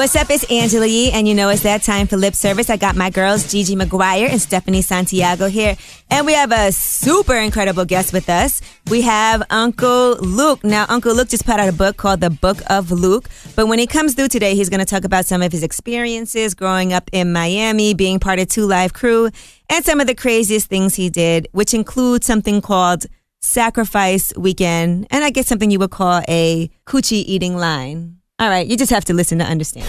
What's up? It's Angela Yee, and you know it's that time for lip service. I got my girls, Gigi McGuire and Stephanie Santiago here, and we have a super incredible guest with us. We have Uncle Luke. Now, Uncle Luke just put out a book called The Book of Luke, but when he comes through today, he's going to talk about some of his experiences growing up in Miami, being part of 2 Live Crew, and some of the craziest things he did, which include something called Sacrifice Weekend, and I guess something you would call a coochie eating line. All right, you just have to listen to understand.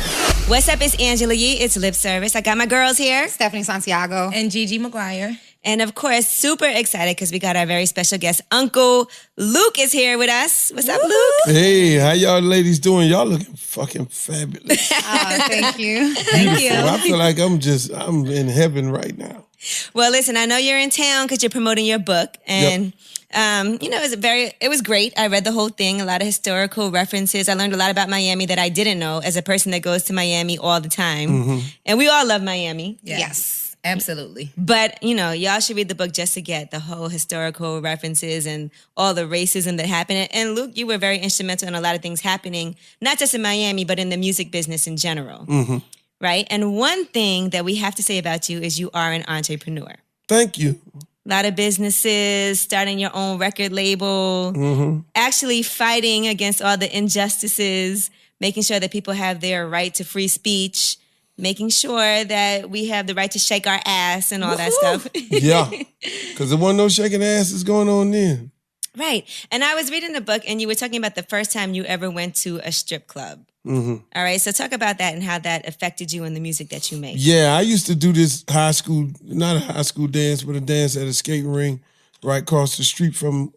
What's up? It's Angela Yee. It's lip service. I got my girls here. Stephanie Santiago. And Gigi McGuire. And of course, super excited because we got our very special guest, Uncle Luke is here with us. What's up, Luke? Hey, how y'all ladies doing? Y'all looking fucking fabulous. Thank you. Thank you. I feel like I'm in heaven right now. Well, listen, I know you're in town because you're promoting your book. And, it was great. I read the whole thing, a lot of historical references. I learned a lot about Miami that I didn't know as a person that goes to Miami all the time. Mm-hmm. And we all love Miami. Yes, absolutely. But, y'all should read the book just to get the whole historical references and all the racism that happened. And Luke, you were very instrumental in a lot of things happening, not just in Miami, but in the music business in general. Mm-hmm. Right? And one thing that we have to say about you is you are an entrepreneur. Thank you. A lot of businesses, starting your own record label, actually fighting against all the injustices, making sure that people have their right to free speech, making sure that we have the right to shake our ass and all that stuff. Yeah, because there wasn't no shaking asses going on then. Right. And I was reading the book and you were talking about the first time you ever went to a strip club. Mm-hmm. All right. So talk about that and how that affected you in the music that you make. Yeah, I used to do this not a high school dance, but a dance at a skating ring right across the street from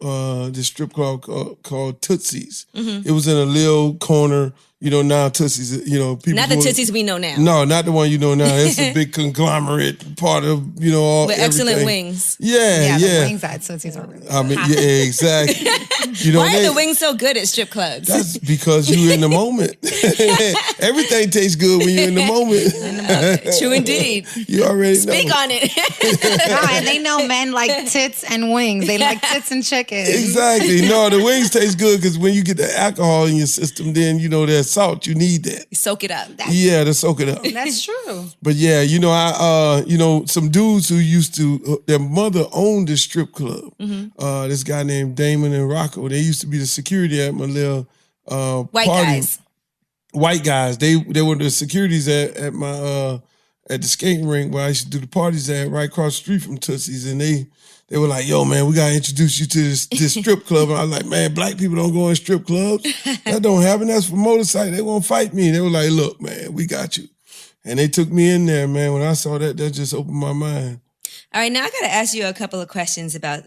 this strip club called Tootsie's. Mm-hmm. It was in a little corner. Now Tootsie's, people... Not the Tootsie's we know now. No, not the one you know now. It's a big conglomerate part of, all with excellent wings. Yeah. The wings at Tootsie's are really good. Yeah, exactly. Why are the wings so good at strip clubs? That's because you're in the moment. Everything tastes good when you're in the moment. True indeed. You already know. Speak on it. And they know men like tits and wings. They like tits and chicken. Exactly. No, the wings taste good because when you get the alcohol in your system, then, there's salt. You need that. Soak it up. To soak it up. That's true. But yeah, some dudes who used to, their mother owned this strip club. Mm-hmm. This guy named Damon and Rocco, they used to be the security at my little White party. Guys. White guys. They were the securities at my at the skating rink where I used to do the parties at, right across the street from Tootsie's, and they were like, yo, man, we got to introduce you to this strip club. And I was like, man, black people don't go in strip clubs. That don't happen. That's for motorcycle. They won't fight me. They were like, look, man, we got you. And they took me in there, man. When I saw that just opened my mind. All right, now I got to ask you a couple of questions about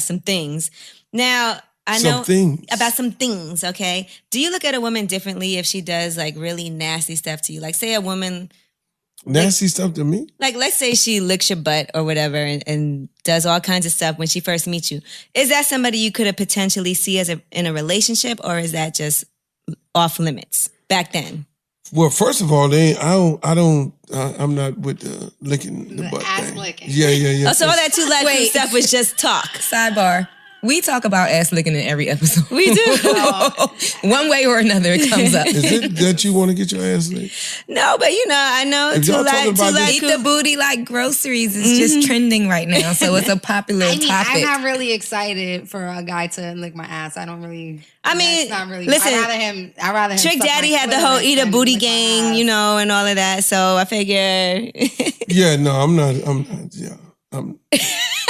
some things. Now, I know about some things, okay? Do you look at a woman differently if she does like really nasty stuff to you? Like say a woman... Nasty stuff to me? Like, let's say she licks your butt or whatever and does all kinds of stuff when she first meets you. Is that somebody you could have potentially see in a relationship, or is that just off limits back then? Well, first of all, I'm not with the licking the butt ass thing. licking. Yeah. Oh, so all that 2 Live Crew stuff was just talk. Sidebar. We talk about ass licking in every episode. We do. One way or another, it comes up. Is it that you want to get your ass licked? No, but I know If 2 y'all Live talking about Eat the booty like groceries is just trending right now, so it's a popular topic. I'm not really excited for a guy to lick my ass. I don't really... that's not really... Listen, I'd rather him Trick suck Daddy my had the whole eat a than booty lick my gang, ass. and all of that, so I figure... Yeah, no, I'm not, yeah.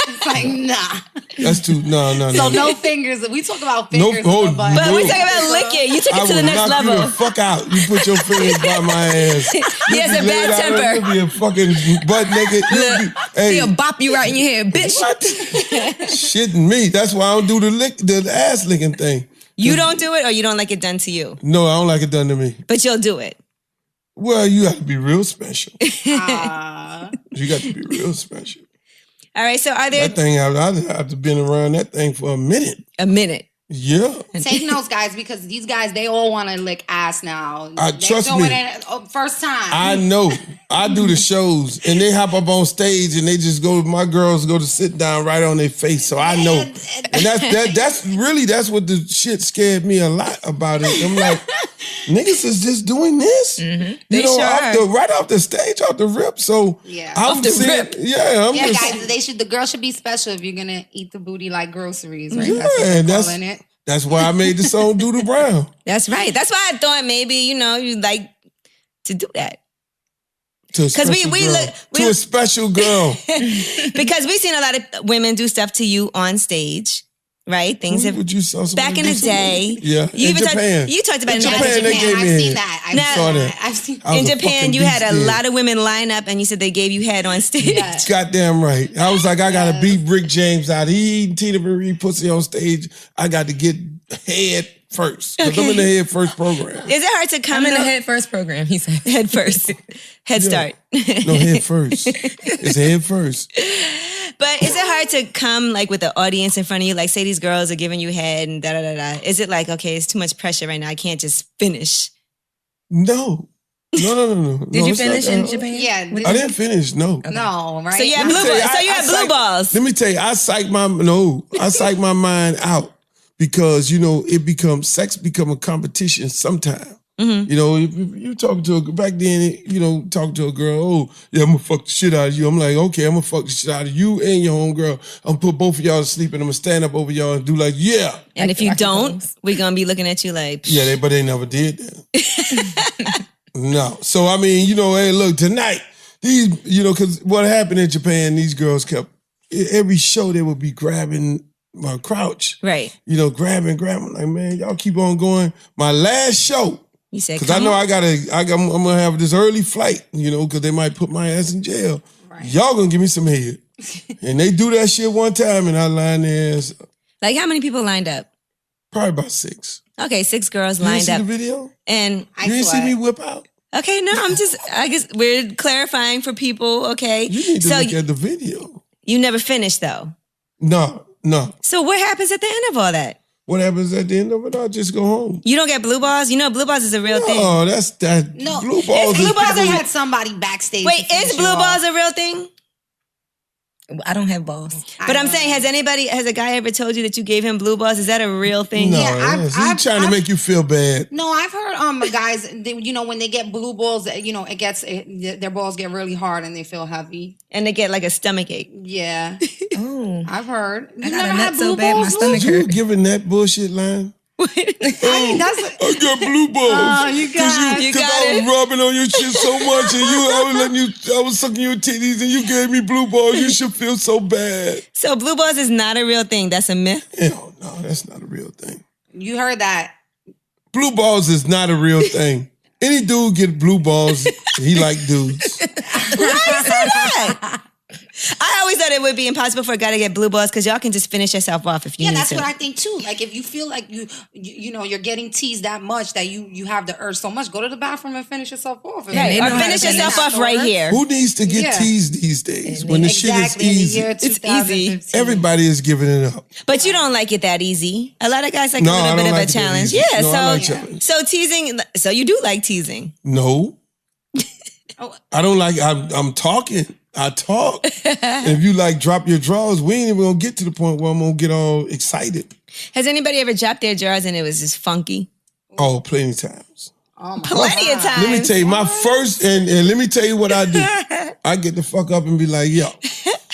It's like, nah. That's too, no. So no fingers. We talk about fingers. No, but But we're talking about licking. You took it to the next level. You the fuck out. You put your fingers by my ass. He has a bad temper. You'll be a fucking butt naked. He'll bop you right in your head, bitch. What? Shitting me. That's why I don't do the ass licking thing. You don't do it, or you don't like it done to you? No, I don't like it done to me. But you'll do it. Well, you have to be real special. You got to be real special. All right, so are there... That thing, I've to been around that thing for a minute. A minute. Yeah. Take notes, guys, because these guys, they all want to lick ass now. Trust me. First time. I know. I do the shows, and they hop up on stage, and they just go. My girls go to sit down right on their face, so I know. And that's what the shit scared me a lot about it. I'm like, niggas is just doing this. They sure right off the stage, off the rip. So off the rip. Yeah, guys, the girl should be special if you're gonna eat the booty like groceries, right? Yeah, that's what they're calling it. That's why I made the song Doodle Brown. That's right. That's why I thought maybe, you'd like to do that. Because we look to a special girl. Because we've seen a lot of women do stuff to you on stage. Right, things have back in the day. Yeah, you in Japan. You talked about in Japan. They gave I've seen that. I've seen in Japan. You had a lot of women line up, and you said they gave you head on stage. Yeah. Goddamn right. I was like, I gotta beat Rick James out. He eating Tina Marie pussy on stage. I got to get head first. Because I'm in the head first program. Is it hard to come in the head first program? He said head first, head start. No, head first. It's head first. But is it hard to come like with the audience in front of you? Like, say these girls are giving you head and da-da-da-da. Is it like, okay, it's too much pressure right now. I can't just finish. No. Did you finish in Japan? Yeah. I didn't finish, no. No, right? So you have blue balls. Let me tell you, I psych my mind out because, sex become a competition sometime. Mm-hmm. You talking to back then, talking to a girl, I'm gonna fuck the shit out of you. I'm like, okay, I'm gonna fuck the shit out of you and your homegirl. I'm gonna put both of y'all to sleep and I'm gonna stand up over y'all and do like, yeah. And if you don't, we're gonna be looking at you like, yeah, but they never did that. No. So, I mean, hey, look, tonight, these, because what happened in Japan, these girls kept, every show they would be grabbing my crotch. Right. Grabbing. Like, man, y'all keep on going. My last show. You said, because I know I'm gonna have this early flight, because they might put my ass in jail. Right. Y'all gonna give me some head. And they do that shit one time and I line their ass up. Like, how many people lined up? Probably about 6. Okay, 6 girls lined up. You didn't see the video? And you didn't see me whip out? Okay, no, I guess we're clarifying for people, okay? You need to look at the video. You never finished though? No. So what happens at the end of all that? What happens at the end of it? I'll just go home. You don't get blue balls? Blue balls is a real thing. Oh, that's that. No, blue balls. Blue balls had somebody backstage. Wait, is blue balls a real thing? I don't have balls. But I'm saying, has a guy ever told you that you gave him blue balls? Is that a real thing? No, he's trying to make you feel bad. No, I've heard guys, when they get blue balls, their balls get really hard and they feel heavy. And they get like a stomach ache. Yeah. Oh. I've heard. I got a nut so bad my stomach hurt. You giving that bullshit line? I got blue balls. Oh, you got it. Because I was rubbing on your shit so much and I was sucking your titties and you gave me blue balls. You should feel so bad. So blue balls is not a real thing. That's a myth? Hell no, that's not a real thing. You heard that. Blue balls is not a real thing. Any dude get blue balls, he like dudes. Why do you say that? I always thought it would be impossible for a guy to get blue balls because y'all can just finish yourself off if you need to. Yeah, that's what I think too. Like if you feel like you're getting teased that much that you have the urge so much, go to the bathroom and finish yourself off. Right. Or finish yourself off right here. Who needs to get teased these days when the shit is easy? It's easy. Everybody is giving it up. But you don't like it that easy. A lot of guys like a little bit of a challenge. Yeah, so teasing. So you do like teasing? No. I don't like. I'm talking. I talk. And if you drop your drawers, we ain't even gonna get to the point where I'm gonna get all excited. Has anybody ever dropped their drawers and it was just funky? Oh, plenty times. Plenty of times. Let me tell you, my first, and let me tell you what I do. I get the fuck up and be like, yo.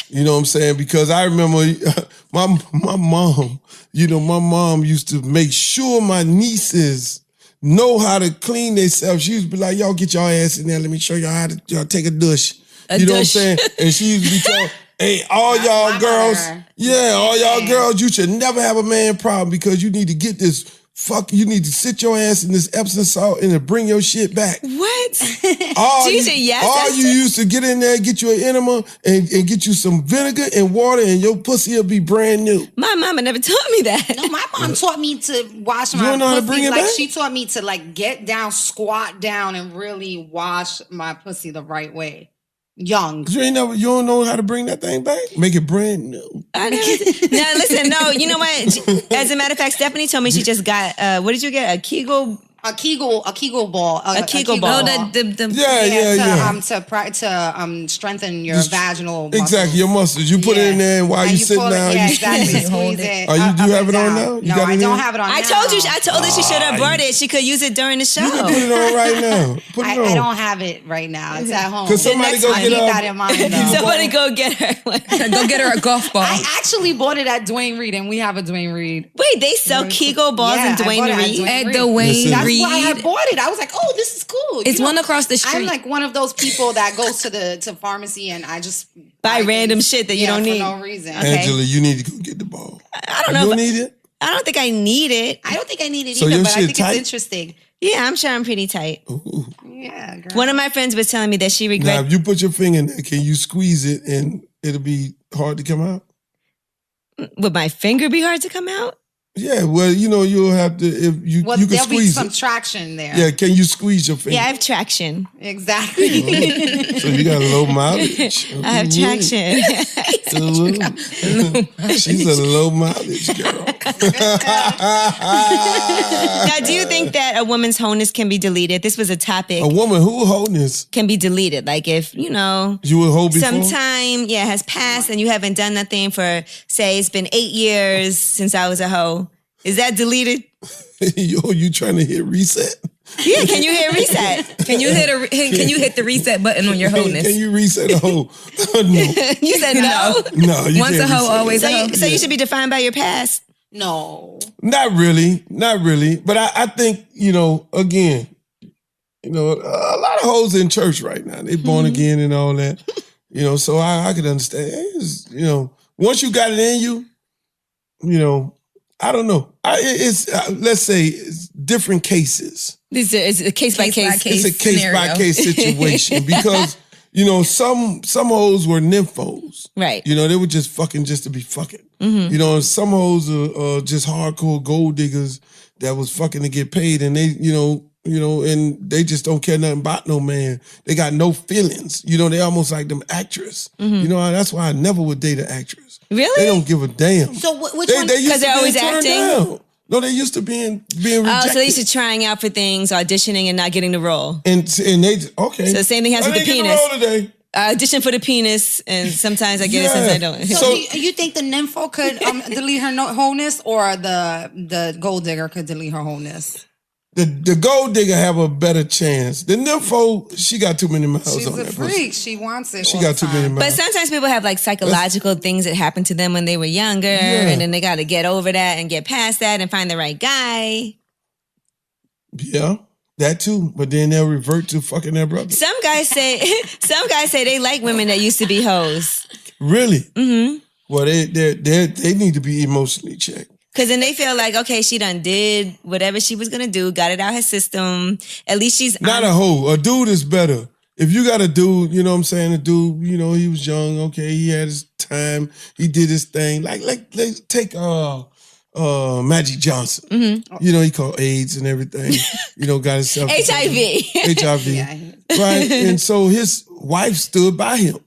You know what I'm saying? Because I remember my mom, my mom used to make sure my nieces know how to clean themselves. She used to be like, y'all get your ass in there. Let me show y'all how to take a douche. You know what I'm saying? And she used to be telling, hey, all y'all girls, all y'all girls, you should never have a man problem because you need to get this you need to sit your ass in this Epsom salt and bring your shit back. What? All you used to get in there, get you an enema and get you some vinegar and water and your pussy will be brand new. My mama never taught me that. No, my mom taught me to wash my pussy. You don't know how to bring it back? She taught me to get down, squat down and really wash my pussy the right way. Young. You don't know how to bring that thing back? Make it brand new. Now listen, no, you know what? As a matter of fact, Stephanie told me she just got, what did you get? A Kegel A Kegel ball. A Kegel ball. Oh, the to strengthen your vaginal muscles. Exactly, your muscles. You put it in there, and while you sit down, you exactly. squeeze it. Do you have it on now? No, I don't have it on now. I told her she should have brought it. She could use it during the show. You can put it on right now. Put it on. I don't have it right now. It's at home. Because somebody go get that in mind, though. Somebody go get her. Go get her a golf ball. I actually bought it at Dwayne Reed, and we have a Dwayne Reed. Wait, they sell Kegel balls in Dwayne Reed? At Dwayne That's Reed. why I bought it. I was like, oh, this is cool. It's one across the street. I'm like one of those people that goes to pharmacy and I just buy random shit that you don't need. For no reason. Okay. Angela, you need to go get the ball. I don't know. You don't need it? I don't think I need it. I don't think I need it So either, your but I shit think tight? it's interesting. Yeah, I'm sure I'm pretty tight. Ooh. Yeah, girl. One of my friends was telling me that she Now, regrets. if you put your finger in there, can you squeeze it and it'll be hard to come out? Would my finger be hard to come out? Yeah, well, you'll have to, if you can there'll be squeeze some it. traction there. Yeah, can you squeeze your finger? Yeah, I have traction. Exactly. So you got low mileage. I have traction. She's a low mileage girl. Now, do you think that a woman's wholeness can be deleted? This was a topic. A woman who wholeness Can be deleted. Like if, you would hold before? some time, has passed and you haven't done nothing for, say, it's been 8 years since I was a hoe. Is that deleted? Yo, you trying to hit reset? Yeah, can you hit reset? Can you hit the reset button on your wholeness? Can you reset a hoe? No. You said no. No, you Once can't a hoe, reset always it. a hoe. So you should be defined by your past. No. Not really. But I think, again, a lot of hoes in church right now. They born again and all that. So I could understand. It's, once you got it in you, I don't know. It's let's say it's different cases. This is a case by case. It's a case by case situation because some hoes were nymphos. Right. They were just fucking just to be fucking. And some hoes are just hardcore gold diggers that was fucking to get paid, and they and they just don't care nothing about no man. They got no feelings. They almost like them actress. That's why I never would date an actress. Really? They don't give a damn. So which one? Because they're always acting? Down. No, they used to being rejected. Oh, so they used to trying out for things, auditioning, and not getting the role. And they okay. So the same thing happens with the penis. Get the role today. I audition for the penis, and sometimes I get it, sometimes I don't. So do you think the nympho could delete her wholeness, or the gold digger could delete her wholeness? The gold digger have a better chance. The nympho, she got too many miles She's on a that freak. pussy. She wants it. She all got the too many time. miles. But sometimes people have like psychological things that happened to them when they were younger, and then they got to get over that and get past that and find the right guy. Yeah, that too. But then they'll revert to fucking their brother. Some guys say they like women that used to be hoes. Really? Mm-hmm. Well, they need to be emotionally checked. Because then they feel like, okay, she done did whatever she was going to do, got it out her system. At least she's... Not a hoe. A dude is better. If you got a dude, you know what I'm saying? A dude, he was young, okay, he had his time, he did his thing. Like take Magic Johnson. Mm-hmm. He caught AIDS and everything. Got himself... HIV. HIV. Yeah. Right? And so his wife stood by him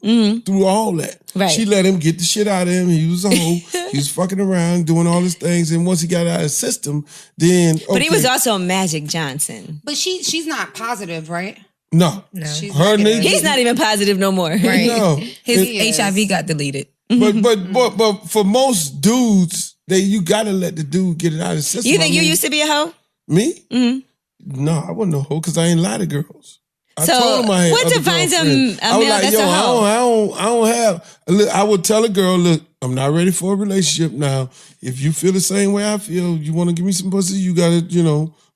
through all that. Right. She let him get the shit out of him. He was a hoe. He was fucking around, doing all his things. And once he got out of the system, then... Okay. But he was also Magic Johnson. But she's not positive, right? No. She's Her negative. nigga... He's not even positive no more. Right. No. His HIV got deleted. But for most dudes, you gotta let the dude get it out of the system. You think you used to be a hoe? Me? Mm-hmm. No, I wasn't a hoe because I ain't lie to girls. I So, told them I had what other defines a girlfriends. I was male like, that's yo, a hoe? I don't have. Look, I would tell a girl, look, I'm not ready for a relationship now. If you feel the same way I feel, you want to give me some pussy, you gotta,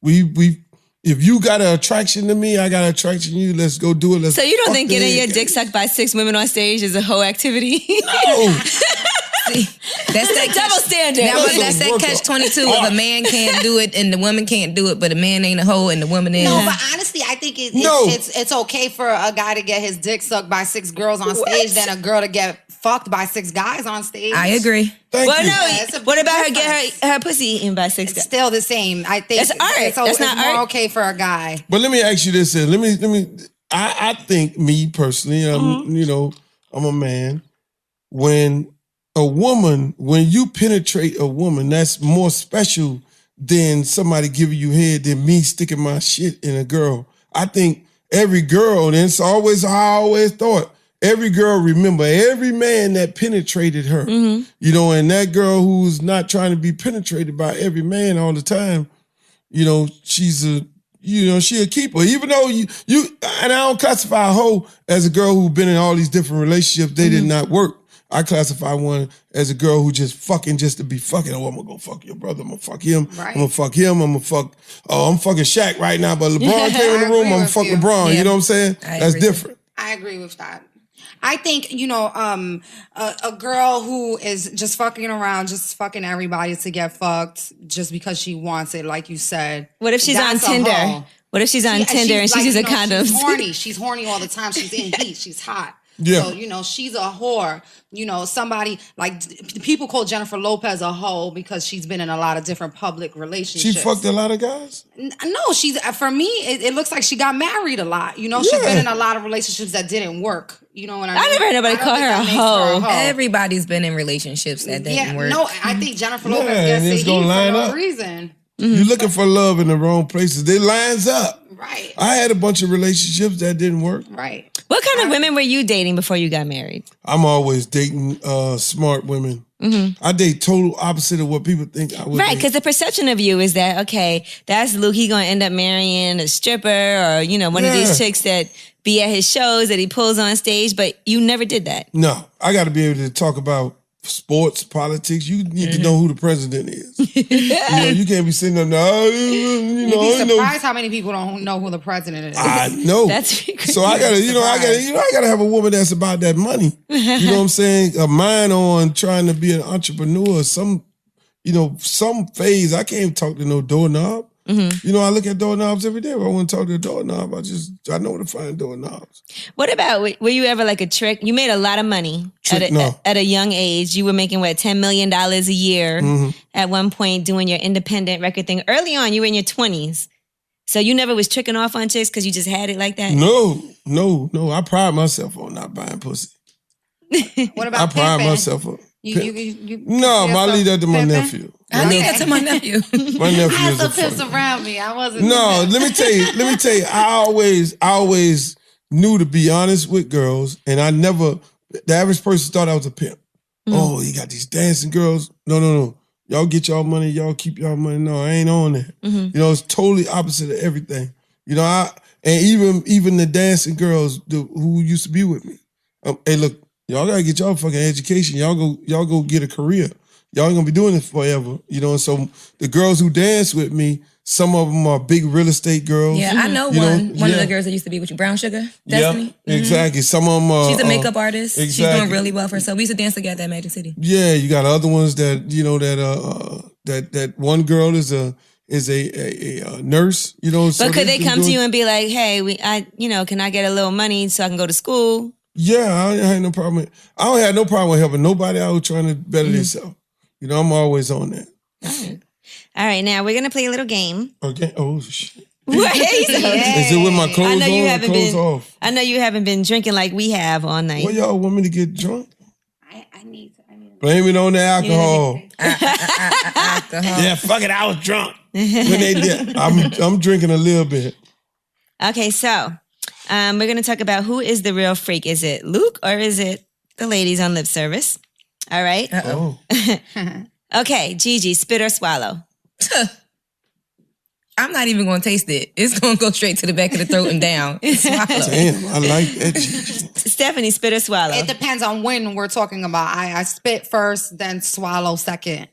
we. If you got an attraction to me, I got an attraction to you. Let's go do it. So you don't think getting your dick sucked by 6 women on stage is a hoe activity? No. See, that's that double standard. Now, that's that catch-22 of a man can't do it and the woman can't do it, but a man ain't a hoe and the woman is. No, but honestly, I think it's okay for a guy to get his dick sucked by 6 girls on stage than a girl to get fucked by 6 guys on stage. I agree. Thank you. No. What about her get her pussy eaten by 6 It's guys? still the same. I think That's art. That's not more art. okay for a guy. But let me ask you this. I think me personally, I'm a man. When you penetrate a woman, that's more special than somebody giving you head than me sticking my shit in a girl. I think every girl, and it's always how I always thought, every girl remember every man that penetrated her. Mm-hmm. You know, and that girl who's not trying to be penetrated by every man all the time, you know, she's a keeper. Even though you and I don't classify a hoe as a girl who's been in all these different relationships, they did not work. I classify one as a girl who just fucking just to be fucking. Oh, I'm gonna go fuck your brother. I'm gonna fuck him. Right. I'm gonna fuck him. I'm fucking Shaq right now, but LeBron came in the room. I'm gonna fuck LeBron. Yeah. You know what I'm saying? That's different. I agree with that. I think, you know, a girl who is just fucking around, just fucking everybody to get fucked just because she wants it, like you said. What if she's on Tinder? What if she's on Tinder and she's using condoms? She's horny. She's horny all the time. She's in heat. She's hot. Yeah. So, you know, she's a whore. You know, somebody like people call Jennifer Lopez a hoe because she's been in a lot of different public relationships. She fucked a lot of guys? No, she's for me, it looks like she got married a lot. You know, she's been in a lot of relationships that didn't work. You know what I mean? I never heard nobody call her a hoe. Everybody's been in relationships that didn't work. No, I think Jennifer Lopez gets the heat for no reason. You're looking for love in the wrong places. They lines up. Right. I had a bunch of relationships that didn't work. Right. What kind of women were you dating before you got married? I'm always dating smart women. Mm-hmm. I date total opposite of what people think I would. Right, because the perception of you is that, okay, that's Luke, he gonna end up marrying a stripper or, you know, one of these chicks that be at his shows that he pulls on stage, but you never did that. No, I got to be able to talk about sports, politics. You need to know who the president is. You know, you can't be sitting there. You'd be surprised how many people don't know who the president is. I know. That's crazy. So I gotta have a woman that's about that money. You know what I'm saying? A mind on trying to be an entrepreneur. Some phase. I can't talk to no doorknob. Mm-hmm. You know, I look at doorknobs every day. If I want to talk to a doorknob, I know where to find doorknobs. What about, were you ever like a trick? You made a lot of money at a young age. You were making, $10 million a year at one point doing your independent record thing. Early on, you were in your 20s. So you never was tricking off on chicks because you just had it like that? No. I pride myself on not buying pussy. What about I pride myself on. No, I leave that to my nephew. I leave that to my nephew. My nephew I had is some pimps around me. I wasn't. No, let me tell you. I always knew to be honest with girls, and the average person thought I was a pimp. Mm. Oh, you got these dancing girls. No. Y'all get y'all money. Y'all keep y'all money. No, I ain't on that. Mm-hmm. You know, it's totally opposite of everything. You know, and even the dancing girls who used to be with me. Hey, look. Y'all gotta get y'all fucking education. Y'all go get a career. Y'all ain't gonna be doing this forever. You know, and so the girls who dance with me, some of them are big real estate girls. Yeah, I know one of the girls that used to be with you, Brown Sugar, Destiny. Yeah, exactly. Some of them she's a makeup artist. Exactly. She's doing really well for herself. We used to dance together at Magic City. Yeah, you got other ones that that one girl is a nurse. You know, but could they come to you and be like, "Hey, can I get a little money so I can go to school?" Yeah, I had no problem. I don't have no problem with helping nobody out trying to better themselves. You know, I'm always on that. All right, now we're gonna play a little game. Okay. Oh shit. What? Is it with my clothes on or clothes off? I know you haven't been drinking like we have all night. Well, y'all want me to get drunk? I need to. Blame it on the alcohol. Alcohol. Yeah, fuck it. I was drunk when they did. I'm drinking a little bit. Okay, so. We're going to talk about who is the real freak. Is it Luke or is it the ladies on lip service? All right. Oh. Okay, Gigi, spit or swallow? I'm not even going to taste it. It's going to go straight to the back of the throat and down. Swallow. Damn, I like that, Gigi. Stephanie, spit or swallow? It depends on when we're talking about. I spit first, then swallow second.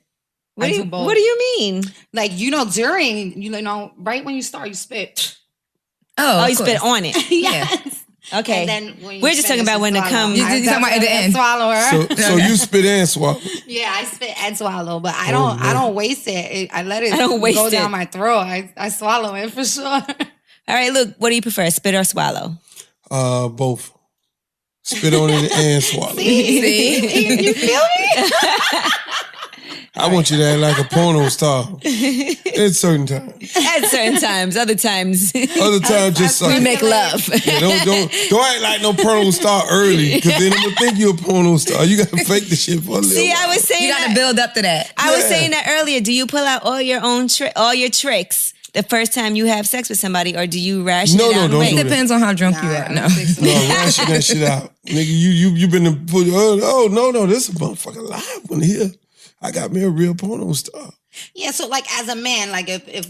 What do you mean? Like, right when you start, you spit. Oh, you spit on it. Yes. Okay. And then when we're just talking about when it comes. You're talking about at the end. Swallow her. So you spit and swallow. Yeah, I spit and swallow, but I don't waste it. I let it go down my throat. I swallow it for sure. All right, Luke, what do you prefer, spit or swallow? Both. Spit on it and swallow. See? You feel me? I want you to act like a porno star at certain times. At certain times. Other times, Other times, just we make love. Yeah, don't act like no porno star early, because then I'm gonna think you're a porno star. You gotta fake the shit for a little See, while. I was saying You got to build up to that. I was saying that earlier. Do you pull out all your own all your tricks the first time you have sex with somebody, or do you ration it out? don't and do It depends on how drunk you are. No. ration that shit out, nigga. You been to put. No, this is a motherfucking live one here. I got me a real porno star. Yeah, so like as a man, like if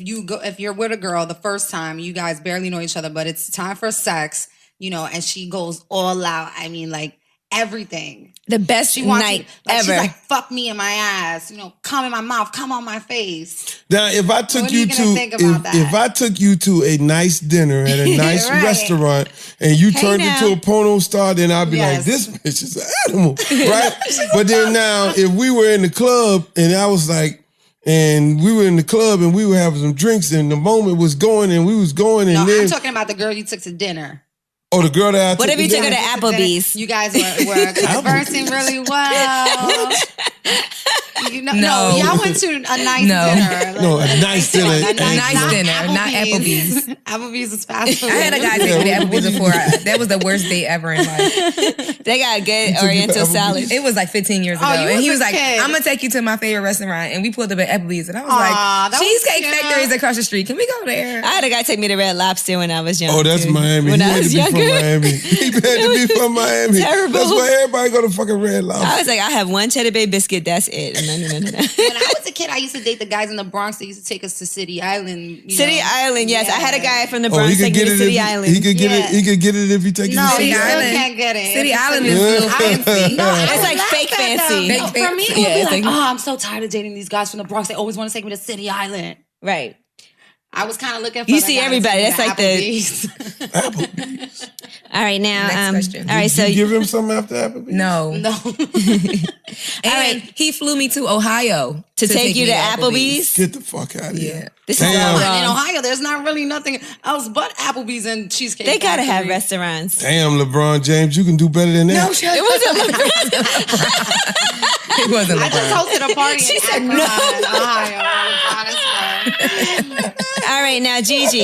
you're with a girl the first time, you guys barely know each other, but it's time for sex, and she goes all out. I mean, like everything. The best She wants night you, like, ever. She's like, fuck me in my ass, come in my mouth, come on my face. Now, if I took What are you you gonna to think about that? if I took you to a nice dinner at a nice Right. restaurant and you turned now. into a porno star, then I'd be like, Yes. this bitch is an animal, right? But then now, if we were in the club and I was like, and we were in the club and we were having some drinks and the moment was going and we was going and No, then I'm talking about the girl you took to dinner. the girl that I What took if you to took her dinner- to Applebee's? You guys were conversing really well. No. Y'all went to a nice No. dinner. No, a nice dinner. A nice dinner, not Applebee's. Applebee's is fast food. I had a guy take me to Applebee's before. That was the worst date ever in life. They got good took you to Oriental Applebee's? salad. It was like 15 years ago. you And he was was a like, kid. I'm going to take you to my favorite restaurant. And we pulled up at Applebee's. And I was Aw, like, that was Cheesecake cute. Factory is across the street. Can we go there? I had a guy take me to Red Lobster when I was young. Oh, that's too. Miami. When He I had was to be from younger. Miami. He had to be from Miami. Terrible. That's why everybody go to fucking Red Lobster. I was like, I have one Cheddar Bay biscuit. That's it. And then, When I was a kid, I used to date the guys in the Bronx. They used to take us to City Island. City Island, yes. I had a guy from the Oh, Bronx he could take me get to it. City If Island. he could get Yeah. it. He could get it if he take No, you to you City still Island. can't get it. City It's Island City is Island. fancy. No, I It's would like laugh fake at them. fancy. Fake No, for fancy. me, it Yeah, would be it's like, like- I'm so tired of dating these guys from the Bronx. They always want to take me to City Island. Right. I was kind of looking for You the see guy to everybody. take me That's to like the- Applebee's. All right, now. Next question. All right, so you give him something after Applebee's? No. No. And he flew me to Ohio to take you to Applebee's? Get the fuck out of here. Yeah. This Damn. is all But in wrong. Ohio, there's not really nothing else but Applebee's and Cheesecake They gotta have Factory. restaurants. Damn, LeBron James, you can do better than that. No, shut It wasn't It wasn't I just LeBron. hosted a party She in said Akron, no. Ohio. Honestly. All right, now, Gigi,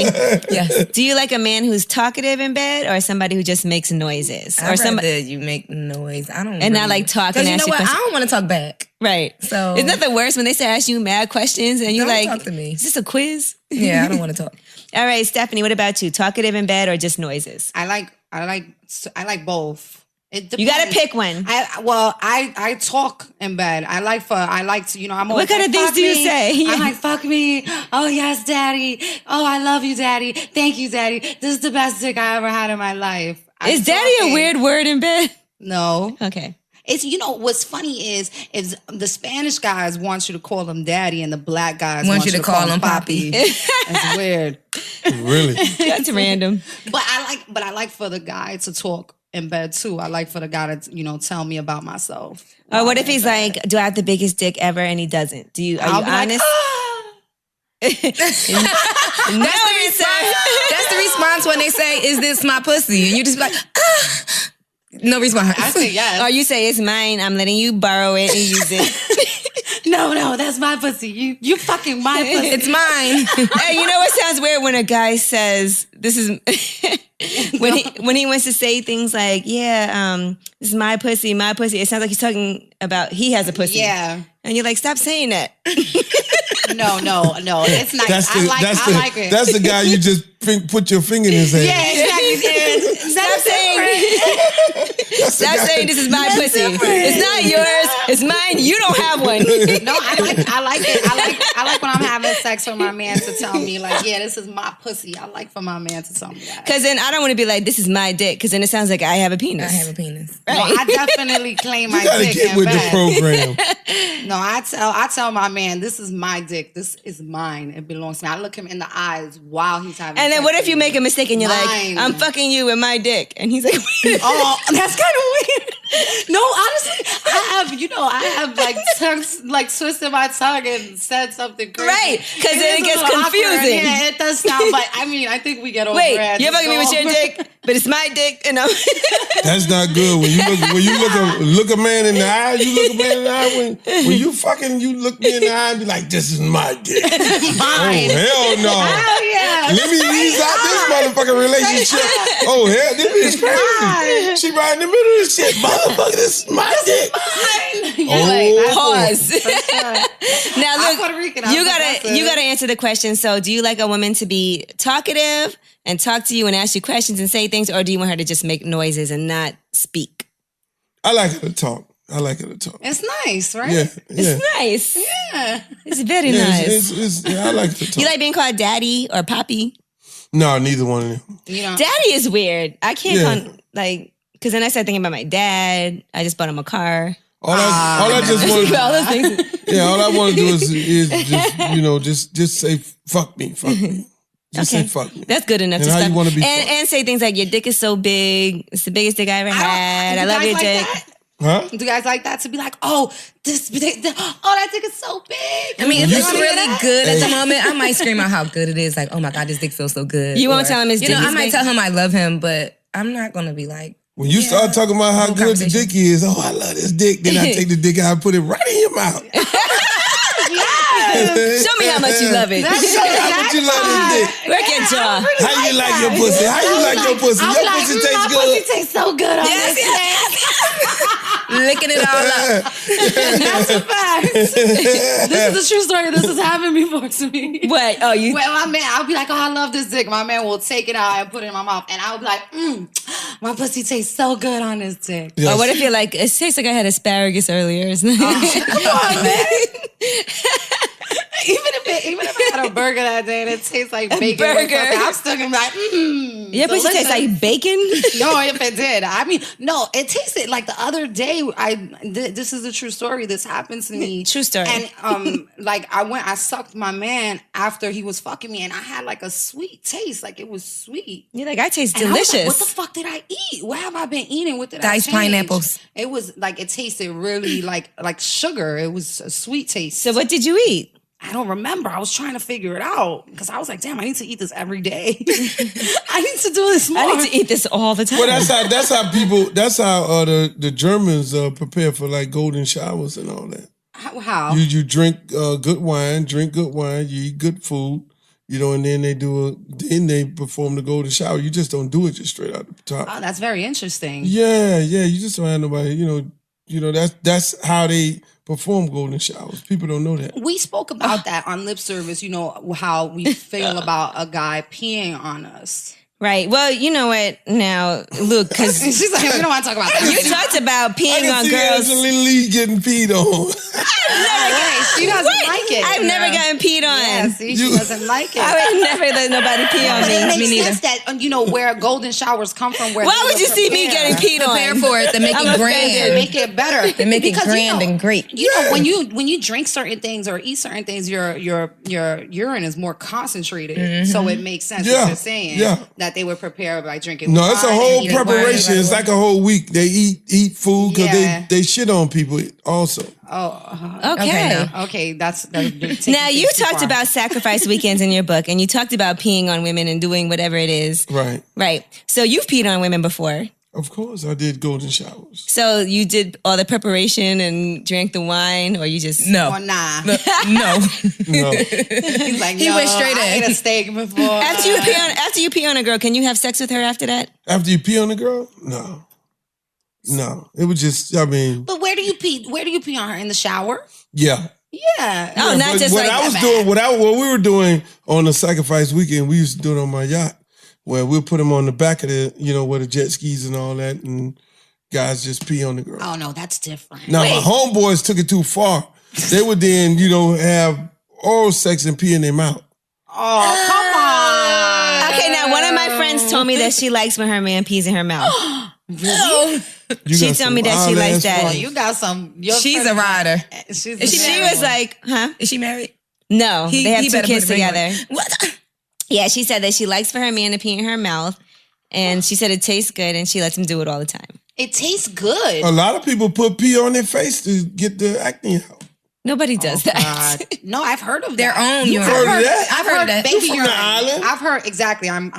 Yes. do you like a man who's talkative in bed or somebody who just makes noises? I'd Or somebody, rather you make noise. I don't And not, like, talking, Because you know ask you what? I questions. don't want to talk back. right. So- Isn't that the worst when they say ask you mad questions and you're Don't like, talk to me. is this a quiz? Yeah, I don't want to talk. All right, Stephanie, what about you? Talkative in bed or just noises? I like both. It You gotta depends. pick one. I talk in bed. I like to, I'm always What kind like, of things fuck do you me. say? I'm like, fuck me. Oh, yes, daddy. Oh, I love you, daddy. Thank you, daddy. This is the best dick I ever had in my life. Is I'm daddy a talking. weird word in bed? No. Okay. It's, what's funny is the Spanish guys want you to call them daddy and the black guys Want you to call them papi. It's weird. Really? That's random. But I like for the guy to talk in bed too. I like for the guy to, tell me about myself. Or what if he's like, do I have the biggest dick ever and he doesn't? Are you I'll be like, honest? No, That's the response when they say, "Is this my pussy?" And you just be like, ah. No response. I say yes. Or you say, it's mine, I'm letting you borrow it and use it. No, that's my pussy. You fucking my pussy. It's mine. Hey, you know what sounds weird when a guy says, this is, when he wants to say things like, yeah, this is my pussy. It sounds like he's talking about he has a pussy. Yeah. And you're like, stop saying that. No, it's nice. I like it. That's the guy you just put your finger in his head. Yeah, exactly. Stop saying this is my pussy. It's not yours. It's mine. You don't have one. No, I like it. I like when I'm having sex for my man to tell me like, yeah, this is my pussy. I like for my man to tell me that. Because then I don't want to be like, this is my dick. Because then it sounds like I have a penis. I have a penis. No, I definitely claim my You gotta dick get in with bed. the program. No, I tell my man, this is my dick. This is mine. It belongs to me. I look him in the eyes while he's having And then sex what if with you me. make a mistake and you're Mine. like, I'm fucking you with my dick. And he's like, Oh, that's kind of weird. No, honestly, I have like tongues, like twisted my tongue and said something crazy. Right, 'cause then it is a gets little awkward. confusing. Yeah, it does sound, but I mean, I think we get over wait, it. you're Just fucking me with go your over it. dick, but it's my dick. And I'm That's not good. When you look a man in the eye, you look a man in the eye. When you fucking, you look me in the eye and be like, this is my dick. Mine. Oh, hell no. Hell yeah. Let me ease out this motherfucking relationship. Oh, hell, this is crazy. She right in the middle of this shit. Motherfucker, this is my dick. Pause. Now look, Puerto Rican, you gotta answer the question. So, do you like a woman to be talkative and talk to you and ask you questions and say things, or do you want her to just make noises and not speak? I like her to talk. It's nice, right? Yeah. It's nice. Yeah. It's very nice. I like her to talk. You like being called daddy or poppy? No, neither one of them. You know, Daddy is weird. I can't call because then I started thinking about my dad. I just bought him a car. All I just want to All those things. all I want to do is just say fuck me. Just say fuck me. That's good enough And to how stop. you wanna be and say things like your dick is so big. It's the biggest dick I ever had. I love your dick. Huh? Do guys like that? To be like, oh, that dick is so big. I mean, if You it's see really that? good at the moment, I might scream out how good it is. Like, oh my God, this dick feels so good. You won't tell him his dick You know, is I might big? tell him I love him, but I'm not going to be like, When you start talking about how Whole good the conversation. dick is, oh, I love this dick. Then I take the dick out and put it right in your mouth. Show me how much you love it. How much you love this dick? Work your jaw. How you like your pussy? How you like your pussy? Your pussy tastes good. Pussy tastes so good on this dick. licking it all up. That's a fact. This is a true story. This has happened before to me. What? Oh, you. Well, my man, I'll be like, oh, I love this dick. My man will take it out and put it in my mouth. And I'll be like, my pussy tastes so good on this dick. Yes. Oh, what if you're like, it tastes like I had asparagus earlier. Isn't it? Come on, man. Even if I had a burger that day and it tastes like bacon, or burger. something, I'm still gonna be like, Your pussy tastes like bacon? No, if it did. I mean, no, it tasted like the other day. This is a true story. This happened to me. True story. And like I sucked my man after he was fucking me, and I had like a sweet taste. Like it was sweet. You're like, I taste And I was delicious. like, what the fuck did I eat? What have I been eating? What did Diced I change? pineapples. It was like it tasted really like sugar. It was a sweet taste. So what did you eat? I don't remember. I was trying to figure it out because I was like, damn, I need to eat this every day. I need to do this more. I need to eat this all the time. Well, that's how the Germans prepare for like golden showers and all that. How? You drink good wine, you eat good food, and then they perform the golden shower. You just don't do it just straight out the top. Oh, that's very interesting. Yeah, you just don't have nobody, that's how they perform golden showers. People don't know that. We spoke about that on lip service, how we feel about a guy peeing on us. Right. Well, you know what? Now, look, because She's like, we don't want to talk about that. you talked about I peeing can on see girls. Angela Yee getting peed on. She doesn't like it. I've never gotten peed on. Yeah, see, she doesn't like it. I would never let nobody pee on But it me. makes Me neither. sense that where golden showers come from. Where Why they would you see me prepare. getting peed on? Prepare for it to make I'm it offended. grand. Make it better. To make it Because, grand and great. When you drink certain things or eat certain things, your urine is more concentrated. Mm-hmm. So it makes sense Yeah, what you're saying. yeah. That they would prepare by drinking. No, it's a wine whole and eating preparation. wine. It's like a whole week. They eat food because Yeah. they shit on people also. Okay. Okay, that's Now, you talked about sacrifice weekends in your book, and you talked about peeing on women and doing whatever it is. Right. Right. So you've peed on women before. Of course, I did golden showers. So you did all the preparation and drank the wine, or you just... No. Oh, nah. No. No. He's like, He went straight I in. ate a steak before. After you pee on a girl, can you have sex with her after that? After you pee on the girl? No. It was just, I mean, But where do you pee? Where do you pee on her? In the shower? yeah. Yeah. Oh, not But just what like I was that. doing, what we were doing on the sacrifice weekend, we used to do it on my yacht, where we'll put them on the back of the, where the jet skis and all that, and guys just pee on the girl. Oh no, that's different. Now, my homeboys took it too far. They would then, have oral sex and pee in their mouth. Oh, come on. Okay, now one of my friends told me that she likes when her man pees in her mouth. Really? She told me that she likes that. Oh, you got some. She's a rider. She's She was like, huh? Is she married? No, they have 2 better kids put the ring on. together. What? Yeah, she said that she likes for her man to pee in her mouth, and she said it tastes good, and she lets him do it all the time. It tastes good. A lot of people put pee on their face to get the acne out. Nobody does that. God. No, I've heard of Their that. own urine. heard of that? I've heard that. baby You from urine. the island? I've heard exactly. I'm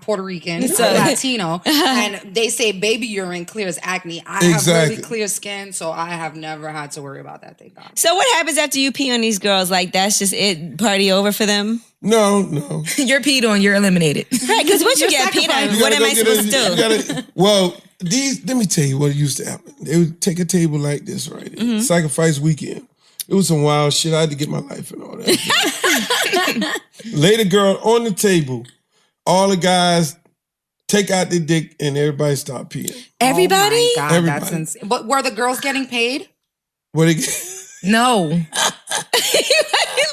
Puerto Rican, So- I'm Latino, and they say baby urine clears acne. I have Exactly. really clear skin, so I have never had to worry about that. Thank God. So what happens after you pee on these girls? Like, that's just it? Party over for them? No. You're peed on, you're eliminated. Right, because once you get peed on, what am I supposed to do? Well, let me tell you what used to happen. They would take a table like this, right? Sacrifice weekend. It was some wild shit. I had to get my life and all that. Lay the girl on the table. All the guys take out their dick and everybody start peeing. Everybody? Oh my God, Everybody. that's insane. But were the girls getting paid? What they No.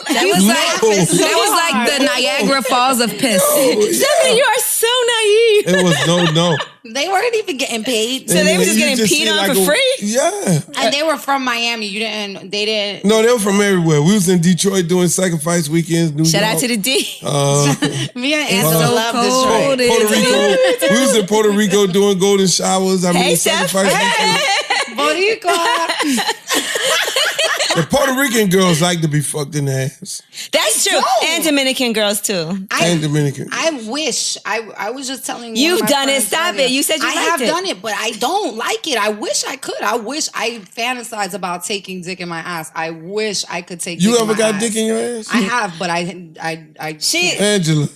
That was like the Niagara Falls of piss. Stephanie, you are so naive. It was no. They weren't even getting paid. So they were just getting peed on for free? Yeah. And they were from Miami. They didn't. No, they were from everywhere. We was in Detroit doing sacrifice weekends. New Shout York. out to the D. Me and Angela so love cold. Detroit. Puerto Rico. We was in Puerto Rico doing golden showers. Hey, Steph. sacrifice weekends. Boricua. The Puerto Rican girls like to be fucked in the ass. That's true. And Dominican girls too. And Dominican. I wish. I was just telling you. You've done it. Stop it. You said you I liked have it. done it, but I don't like it. I wish I could. I wish I fantasize about taking dick in my ass. I wish I could take You dick ever in my got ass. dick in your ass? I have, but I She, Angela.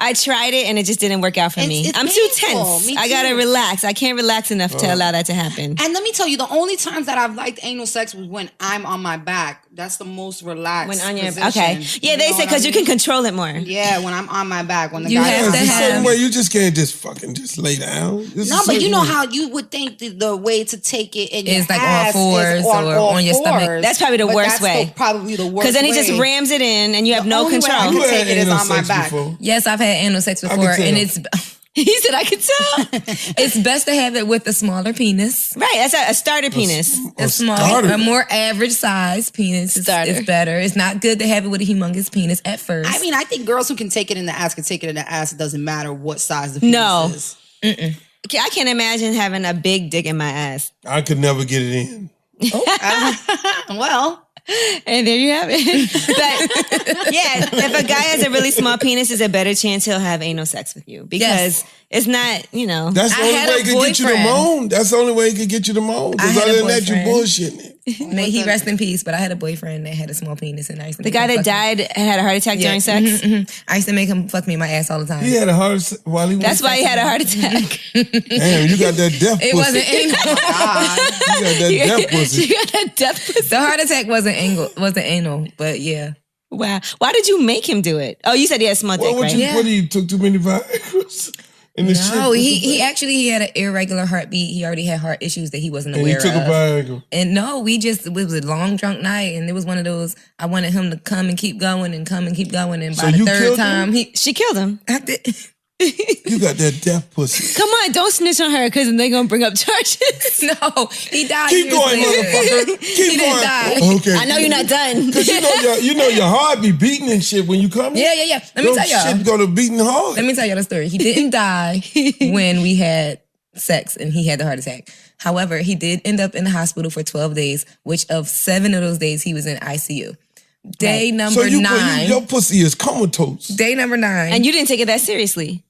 I tried it and it just didn't work out for me. It's I'm too painful. tense. Me I gotta too. relax. I can't relax enough to allow that to happen. And let me tell you, the only times that I've liked anal sex was when I'm on my back. That's the most relaxed. When on your position. okay, yeah, they know say what because I you can mean? control it more. Yeah, when I'm on my back, when the You guy have is to It's a certain have- way. You just can't just lay down. It's No, a but you certain know way. how you would think the way to take it in your Is like on ass fours is or all on your stomach. fours. That's probably the But worst that's way. Probably the worst. Because then he just way. rams it in and you have no only way I control. You can had take it is anal on my sex back. before. Yes, I've had anal sex can before, tell. and it's He said I could tell. it's best to have it with a smaller penis. Right, that's a starter penis. A small, starter. a more average size penis is Starter. better. It's not good to have it with a humongous penis at first. I mean, I think girls who can take it in the ass can take it in the ass. It doesn't matter what size the penis No. is. Okay, I can't imagine having a big dick in my ass. I could never get it in. Well, And there you have it. But yeah, if a guy has a really small penis, there's a better chance he'll have anal sex with you because it's not, That's the I only had way a it could get you to boyfriend. moan. That's the only way it could get you to moan. I Because had a other than that, you boyfriend. bullshitting it. May he rest in peace, but I had a boyfriend that had a small penis, and I used to the make guy him that fuck died and had a heart attack me. during sex. I used to make him fuck me in my ass all the time. He had a heart while he was. That's why he had a heart attack. Damn, you got that death It pussy. wasn't anal. You got that death pussy. You got that death pussy. The heart attack wasn't anal, but yeah. Wow. Why did you make him do it? Oh, you said he had a small dick, What right? you? What do you took too many Viagra's? In the No, shit? he had an irregular heartbeat. He already had heart issues that he wasn't And he aware took a of. Viagra. And no, it was a long drunk night, and it was one of those. I wanted him to come and keep going and come and keep going, and So by the you third killed time, She killed him. I did. You got that death pussy. Come on, don't snitch on her because then they're going to bring up charges. No, he died. Keep years going, later. motherfucker. Keep He didn't going. die. Okay. I know you're not done. Cause you know your heart be beating and shit when you come. Yeah. Let me tell y'all. Shit go to beating hard. Let me tell y'all the story. He didn't die when we had sex and he had the heart attack. However, he did end up in the hospital for 12 days, which of 7 of those days he was in ICU. Day number 9. Your pussy is comatose. Day number 9. And you didn't take it that seriously.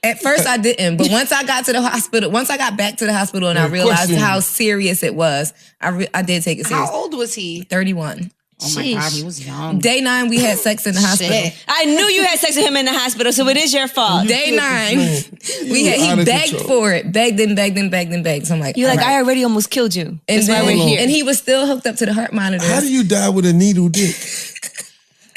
At first I didn't, but once I got to the hospital, once I got back to the hospital and I realized question. how serious it was, I did take it serious. how old was he? 31. Oh my God, he was young. Day 9, we had sex in the hospital. Shit. I knew you had sex with him in the hospital, so it is your fault. Day 9, You out he of begged control. for it. Begged and begged and begged and begged. So I'm like, You're like, all right. I already almost killed you. And That's why then, we're here. and he was still hooked up to the heart monitor. How do you die with a needle dick?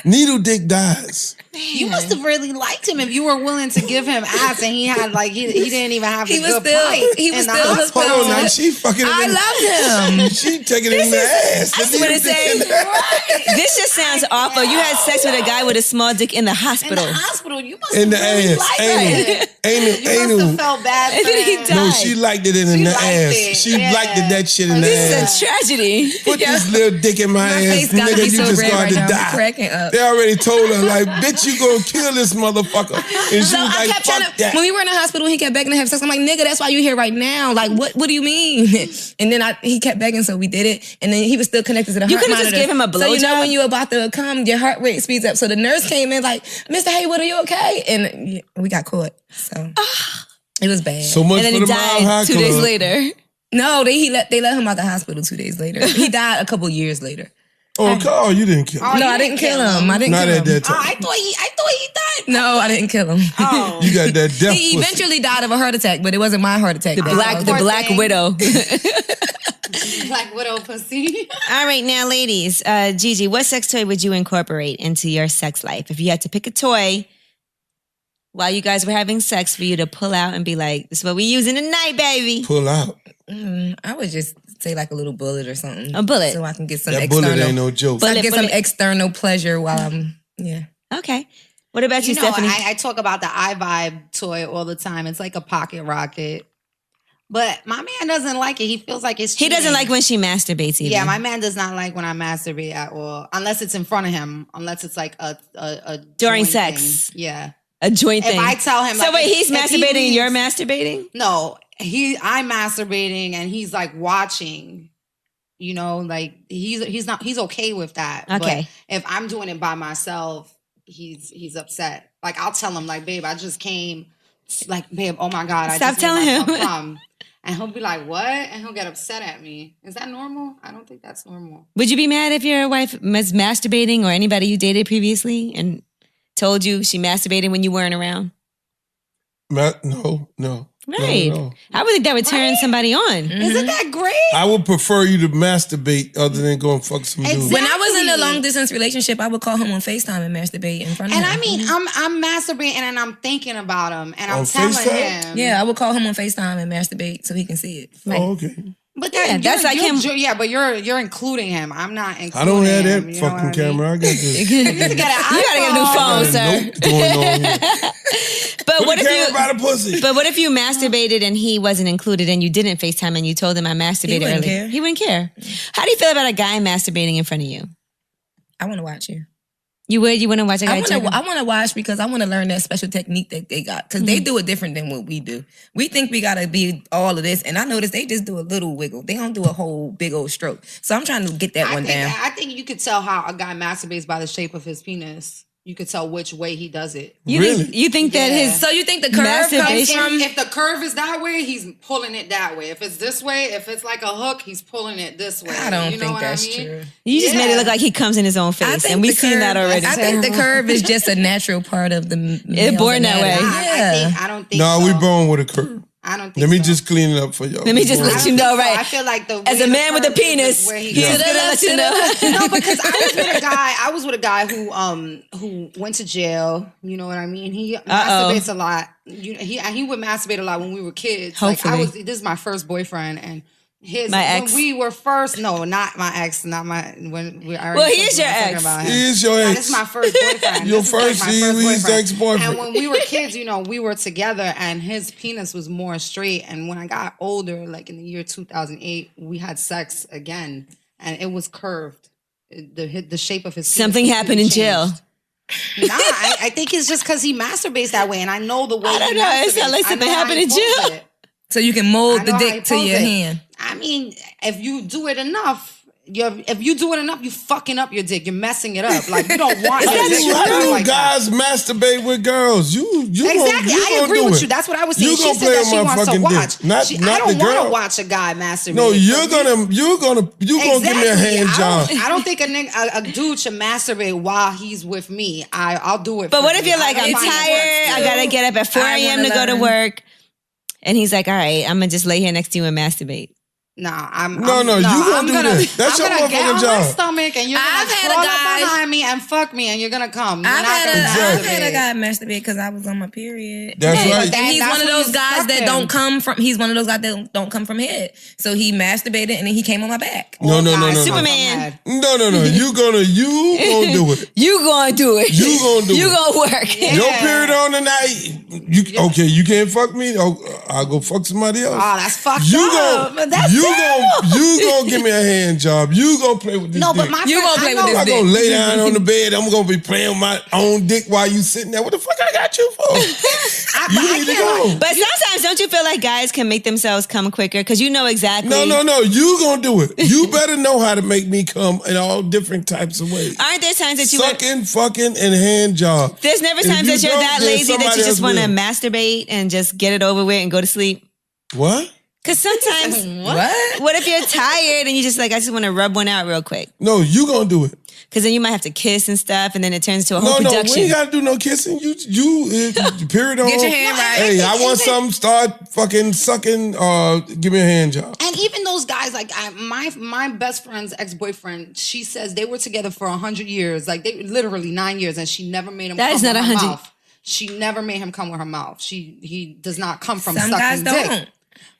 Needle dick dies. You must have really liked him if you were willing to give him ass and he had like he didn't even have He the was good still- pipe he was in the still hooked hospital. Hold on now, she fucking. I love him. She taking it in the ass. I just want to say, this just sounds awful. You had sex with a guy with a small dick in the In hospital. the hospital, you must In have the really ass. liked Anal. it. Anal. You must have Anal. felt bad And for then he him. died. No, she liked it in the liked ass. it. She Yeah. liked that shit in the This ass. is a tragedy. Put this little dick in my, My ass, face gotta nigga. be You so just red going right to now. I'm die. cracking up. They already told her, like, bitch, you gonna kill this motherfucker. And she So was I like, kept trying fuck to, that. when we were in the hospital, he kept begging to have sex. I'm like, nigga, that's why you here right now. Like, what do you mean? And then he kept begging, so we did it. And then he was still connected to the You heart could've just monitor. gave him a So you know blowjob? when you're about to come, your heart rate speeds up. So the nurse came in like, Mr. Haywood, are you okay? And we got caught. So it was bad. So much And then for he the Mile High died 2 days Club. later. No, they let him out the hospital 2 days later. He died a couple years later. Oh, you didn't kill him. No, I didn't kill him. I didn't Not kill at him. that time. I thought he died. No, I didn't kill him. Oh. You got that death He pussy. eventually died of a heart attack, but it wasn't my heart attack. The Black thing. Widow. Black widow pussy. All right, now, ladies, Gigi, what sex toy would you incorporate into your sex life? If you had to pick a toy while you guys were having sex for you to pull out and be like, this is what we using tonight, baby. Pull out. I would just say like a little bullet or something. A bullet. So I can get some That external. bullet ain't no joke. So I can get some Bullet. external pleasure while I'm, Okay. What about you, You know, Stephanie? I talk about the iVibe toy all the time. It's like a pocket rocket. But my man doesn't like it. He feels like it's He cheating. doesn't like when she masturbates either. Yeah, my man does not like when I masturbate at all. Unless it's in front of him. Unless it's like a During joint sex. thing. Yeah. A joint If thing. I tell him, So like, wait, he's if he masturbating and you're leaves- masturbating? No, I'm masturbating and he's like watching. You know, like he's okay with that. Okay. But if I'm doing it by myself, he's upset. Like I'll tell him, like, babe, I just came. Like, babe, oh my God, I Stop just telling made him. myself come. And he'll be like, what? And he'll get upset at me. Is that normal? I don't think that's normal. Would you be mad if your wife was masturbating or anybody you dated previously and told you she masturbated when you weren't around? No. Right. No. I would think that would turn somebody on. Isn't that great? I would prefer you to masturbate other than go and fuck some dude. Exactly. When I was in a long distance relationship, I would call him on FaceTime and masturbate in front of And him. I mean, I'm masturbating and I'm thinking about him and I'm On telling FaceTime? him. Yeah, I would call him on FaceTime and masturbate so he can see it. Oh, okay. But Yeah, that's like him. Yeah, but you're including him. I'm not including I don't have him, that you know fucking what I mean? camera. I got this. You gotta get a new phone, sir. Nope going on here. But Put what the if camera you? by the pussy. But what if you masturbated and he wasn't included and you didn't FaceTime and you told him I masturbated wouldn't earlier? care. He wouldn't care. How do you feel about a guy masturbating in front of you? I want to watch you. You would? You wouldn't watch a guy? I want to watch because I want to learn that special technique that they got because they do it different than what we do. We think we gotta be all of this, and I noticed they just do a little wiggle. They don't do a whole big old stroke. So I'm trying to get that one down. I think you could tell how a guy masturbates by the shape of his penis. You could tell which way he does it. You think that Yeah. his So you think the curve comes Masturbation? from? If the curve is that way, he's pulling it that way. If it's this way, if it's like a hook, he's pulling it this way. I don't you know think what that's I mean? true. you just made it look like he comes in his own face, and we've the seen that curve- already. I think the curve is just a natural part of the. It's born that way. I don't think No, so. we born with a curve. I don't think Let me so. just clean it up for y'all. Let me just We let born- you know, I don't think so. right? I feel like the As way a the man with a curve is penis, where he he's goes. gonna let you know. No, because I was with a guy who went to jail. You know what I mean? He masturbates a lot. He would masturbate a lot when we were kids. Hopefully. This is my first boyfriend and My ex. When we were first, no, not my ex, not my when we. I already Well, he told is you your I'm talking ex. about him. He is your Yeah, ex. this is my first boyfriend. Your This is like first, my he first was his boyfriend. ex-boyfriend. And when we were kids, we were together, and his penis was more straight. And when I got older, like in the year 2008, we had sex again, and it was curved. The shape of his penis Something happened in jail. changed. Nah, I think it's just because he masturbates that way, and I know the way. I don't know. It sounds like something happened in jail. So you can mold I the know how he dick to pulls your it. hand. I mean, if you do it enough, you fucking up your dick. You're messing it up. Like you don't want your dick to How look do like that. guys masturbate with girls? You Exactly. I agree with you. That's what I was saying. You She gonna said play that with she my wants to fucking watch. dick. Not I the don't want girl. to watch a guy masturbate. No, you're gonna give me a hand job. I don't think a dude should masturbate while he's with me. I'll do it. But for what if me. you're like, I I'm don't find it tired, works. I gotta get up at 4 I a.m. to wanna go to learn. work. And he's like, all right, I'm gonna just lay here next to you and masturbate. No, you gonna do that. That's your I'm gonna get motherfucking on my job. stomach and you're I've gonna had a crawl guy- up behind me and fuck me and you're gonna come. You're I've not gonna had masturbate. a guy masturbate because I was on my period. That's And right. he's That's one of when those you guys fuck that him. don't come from. He's one of those guys that don't come from head. So he masturbated and then he came on my back. No. Superman. No. You gonna do it. You gonna do it. You gonna do You it. gonna work. Your period on tonight. Okay, you can't fuck me. Oh, I'll go fuck somebody else. Oh, that's fucked You up. gon' That's you gonna give me a hand job. You gonna play with this No, dick. but my You friend, gonna play I with know- this I'm dick. gonna lay down on the bed. I'm gonna be playing with my own dick while you sitting there. What the fuck I got you for? You need to go. But sometimes don't you feel like guys can make themselves come quicker because you know exactly. No. You gonna do it. You better know how to make me come in all different types of ways. Aren't there times that you? Sucking, fucking, and hand job. There's never If times you that you're don't, that then lazy that somebody you just else want to will. masturbate and just get it over with and go to sleep. What? Because sometimes, what if you're tired and you just like, I just want to rub one out real quick? No, you gonna do it. Because then you might have to kiss and stuff, and then it turns to a whole No, production. we ain't gotta do no kissing. You period on. Get your hand right. Hey, I want something. Start fucking sucking. Give me a hand job. And even those guys, like my best friend's ex-boyfriend, she says they were together for 100 years, like they literally 9 years, and she never made him. That come is not with her 100. mouth. She never made him come with her mouth. He does not come from Some sucking guys dick. don't.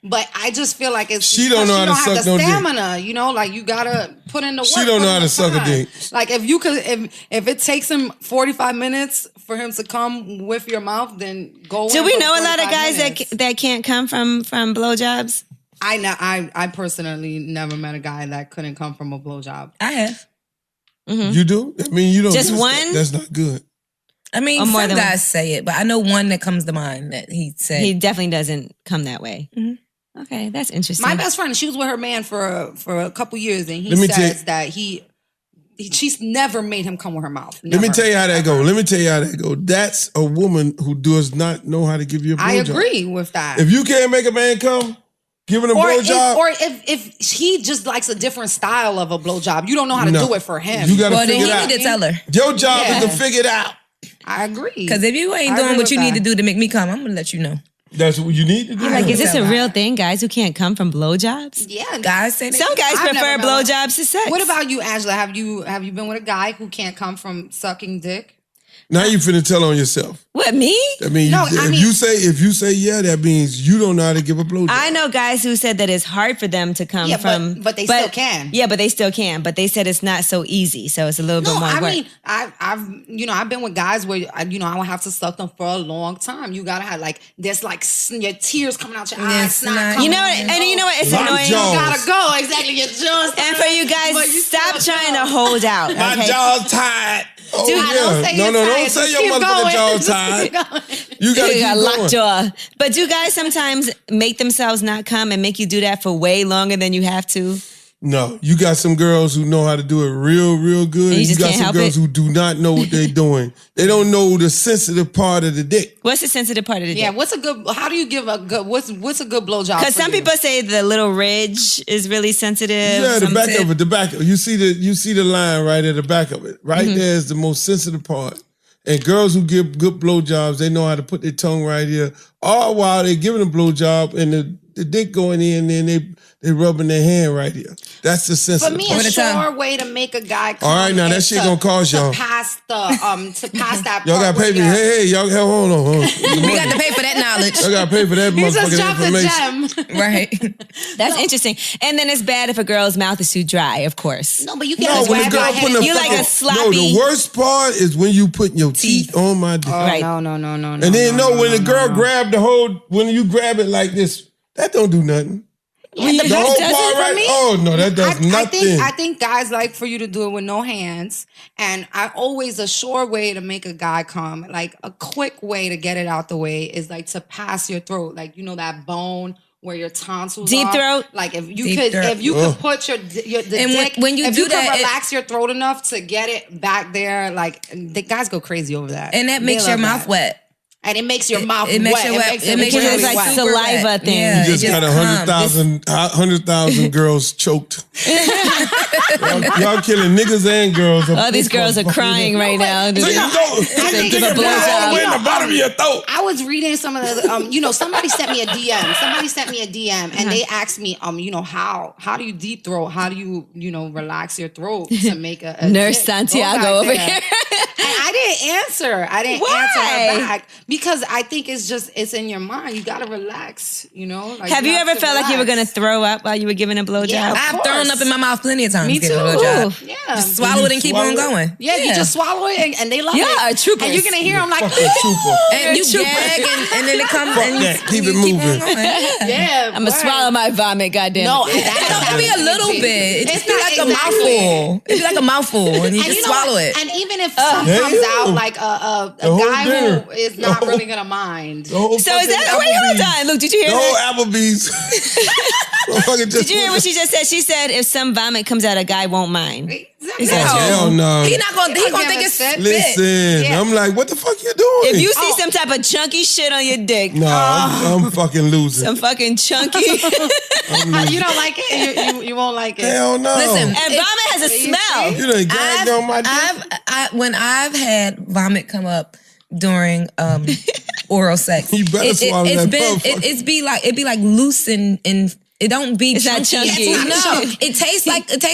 But I just feel like it's She don't know how to have suck the no dick. stamina, you know, like you gotta put in the work. She don't put know in how the to suck a time. dick. Like if you could, if it takes him 45 minutes for him to come with your mouth, then go. Do in we for know a lot of 45 guys minutes. that can't come from blowjobs? I personally never met a guy that couldn't come from a blowjob. I have. You do? I mean, you don't. Just one? That's not good. I mean, Or more some than guys say it, but I know one that comes to mind that he said. He definitely doesn't come that way. Okay, that's interesting. My best friend, she was with her man for a couple years, and he Let me tell says you- that she's never made him come with her mouth. Let me Never. tell you how that go. Let me tell you how that go. That's a woman who does not know how to give you a blowjob. I agree with that. If you can't make a man come, give him a blowjob. Or if he just likes a different style of a blowjob, you don't know how to No. do it for him. You gotta well, then figure he it out. need to tell her. Your job Yeah. is to figure it out. I agree. Because if you ain't I doing agree what you with need that. to do to make me come, I'm gonna let you know. That's what you need to do. like, is this a real thing? Guys who can't come from blowjobs? Yeah, Guys say they Some guys I've prefer never met one. blowjobs to sex. What about you, Angela? Have you been with a guy who can't come from sucking dick? Now you finna tell on yourself. What, me? I mean, No, if I mean- you say yeah, that means you don't know how to give a blowjob. I know guys who said that it's hard for them to come Yeah, from, but they still can. Yeah, but they still can. But they said it's not so easy, so it's a little bit No, more I work. mean, I've been with guys where I would have to suck them for a long time. You gotta have there's your tears coming out your eyes. Snot snot. coming you know out what? your And you know what? It's My annoying. jaw. You gotta go exactly. Your jaws. And for you guys, But you stop still trying go. to hold out. My okay? jaw's tied. Oh Dude, yeah. Don't say you're Don't tired. say Just your keep motherfucking going. jaw's Just tied. keep going. You gotta You got keep going. lockjaw. But do guys sometimes make themselves not come and make you do that for way longer than you have to? No, you got some girls who know how to do it real, real good. And you just got can't some help girls it? who do not know what they're doing. They don't know the sensitive part of the dick. What's the sensitive part of the Yeah, dick? what's a good? How do you give a good? What's a good blowjob? Because for some you? people say the little ridge is really sensitive. Yeah, the Some back say- of it, the back. You see the line right at the back of it. Right there is the most sensitive part. And girls who give good blowjobs, they know how to put their tongue right here. All while they're giving a blowjob and the dick going in, and they rubbing their hand right here. That's the For sensitive me, part. a Over time. sure way to make a guy come All right, now that is shit to- gonna cost y'all. to pass that. Y'all part gotta pay where me. you're- Hey, y'all hold on. We got to pay for that knowledge. Y'all gotta pay for that He just motherfucking dropped a information. gem. Right. That's interesting. And then it's bad if a girl's mouth is too dry, of course. No, but you No, can't when the grab girl my putting head. the You like fucking- a sloppy- No, the worst part is when you putting your teeth on my dick. Oh, Right. no. And then when the girl grab when you grab it like this, that don't do nothing. Yeah, The whole doesn't part for right? me? Oh no, that does nothing. I think guys like for you to do it with no hands. And a sure way to make a guy come, like a quick way to get it out the way is like to pass your throat. Like, that bone where your tonsils Deep are. throat? Like if you Deep could throat. put the And dick, when you if do you that, could it- relax your throat enough to get it back there, like the guys go crazy over that. And that They makes your love mouth that. wet. And it makes your mouth it makes wet. it wet. It It makes makes it your It's really like wet. super saliva wet. thing. Yeah, You just got comes. 100,000 girls choked. y'all killing niggas and girls. All these girls are crying right now. So you go. think Give a it's blowjob. all the way in the bottom of your throat. I was reading some of the, somebody sent me a DM. And they asked me, how do you deep throat? How do you, relax your throat to make a Nurse dick go Santiago back over there? here. And I didn't answer. Why? Answer her back because I think it's in your mind. You gotta relax. Like Have you ever to felt like you were going to relax. throw up while you were giving a blowjob? Yeah. I've course. thrown up in my mouth plenty of times. Me giving too. a blowjob. Yeah. Just swallow it and keep on going. Yeah, you just swallow it and they love Y'all it. are troopers. And you're gonna hear them like, Fucking trooper. And you Trooper. gag and then it comes Fuck and you, that. Keep you it moving. on going. Yeah. yeah, I'm going to swallow my vomit, goddamn No, it. that It be a little bit. It It's just be not like a exactly. mouthful. It be like a mouthful and you And just you know swallow what? it. And even if some comes out, like a whole guy dinner. who is not really gonna mind. The whole So is that fucking wait, hold Applebee's. on. Luke, did you hear The that? whole Applebee's. Motherfucker just Did you hear what she just said? She said if some vomit comes out, a guy won't mind. No. Hell no. He not gonna. He gonna give think a it's shit. spit. Listen, Yeah. I'm like, what the fuck you doing? If you see some type of chunky shit on your dick, no, I'm fucking losing. some fucking chunky, You don't like it? You won't like it. Hell no. Listen, and vomit has a smell. You done gagged on my dick. When I've had vomit come up during oral sex, You better swallow that motherfucker. it be like loose and it don't be It's not chunky. No, it tastes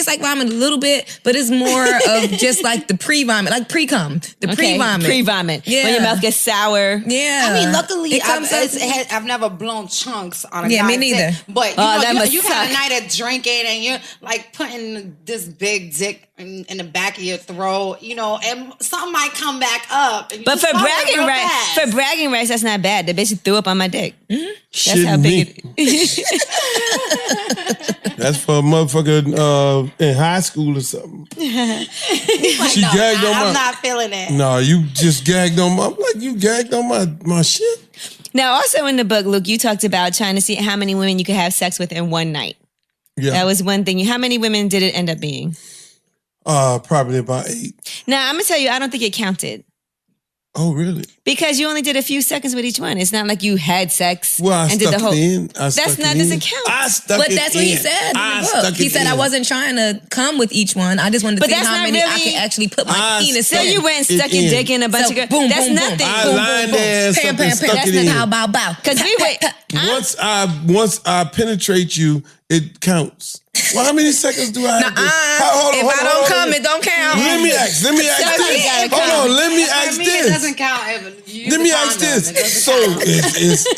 like vomit a little bit, but it's more of just like the pre-vomit, like pre-cum, the pre-vomit. Pre-vomit. Yeah. When your mouth gets sour. Yeah. I mean, luckily, It comes up- I've never blown chunks on a Yeah, me guy's neither. dick. But that must you had suck. a night of drinking and you're like putting this big dick in the back of your throat, and something might come back up. And you But just for swallow it bragging real rights, fast. for bragging rights, that's not bad. The bitch threw up on my dick. That's Shitting how big me. it. That's for a motherfucker in high school or something. She gagged on I'm my. not feeling it. No, you just gagged on my. I'm like, you gagged on my shit. Now, also in the book, Luke, you talked about trying to see how many women you could have sex with in one night. Yeah. That was one thing. How many women did it end up being? Probably about 8. Now, I'm going to tell you, I don't think it counted. Oh, really? Because you only did a few seconds with each one. It's not like you had sex Well, I and stuck did the whole. it in. That's not doesn't count. I stuck But it that's what he in. said in I the stuck book. He it said I in. wasn't trying to come with each one. I just wanted to But see that's how not many I really- could actually put my I penis So in. you went and It stuck your in. dick in a bunch So of girls. boom, That's boom, boom. nothing. I Boom, lined boom, their ass Pam, up pam, and pam. stuck That's it not in. how bow bow. Because we went. Once I penetrate you, it counts. Well, how many seconds do I have? to- Hold on, If hold I on, don't hold come, on. it don't count. Let me ask Somebody this. gotta Hold count. on, let me For ask me, it this. doesn't count. If you use Let me a ask condom, this. it doesn't So count.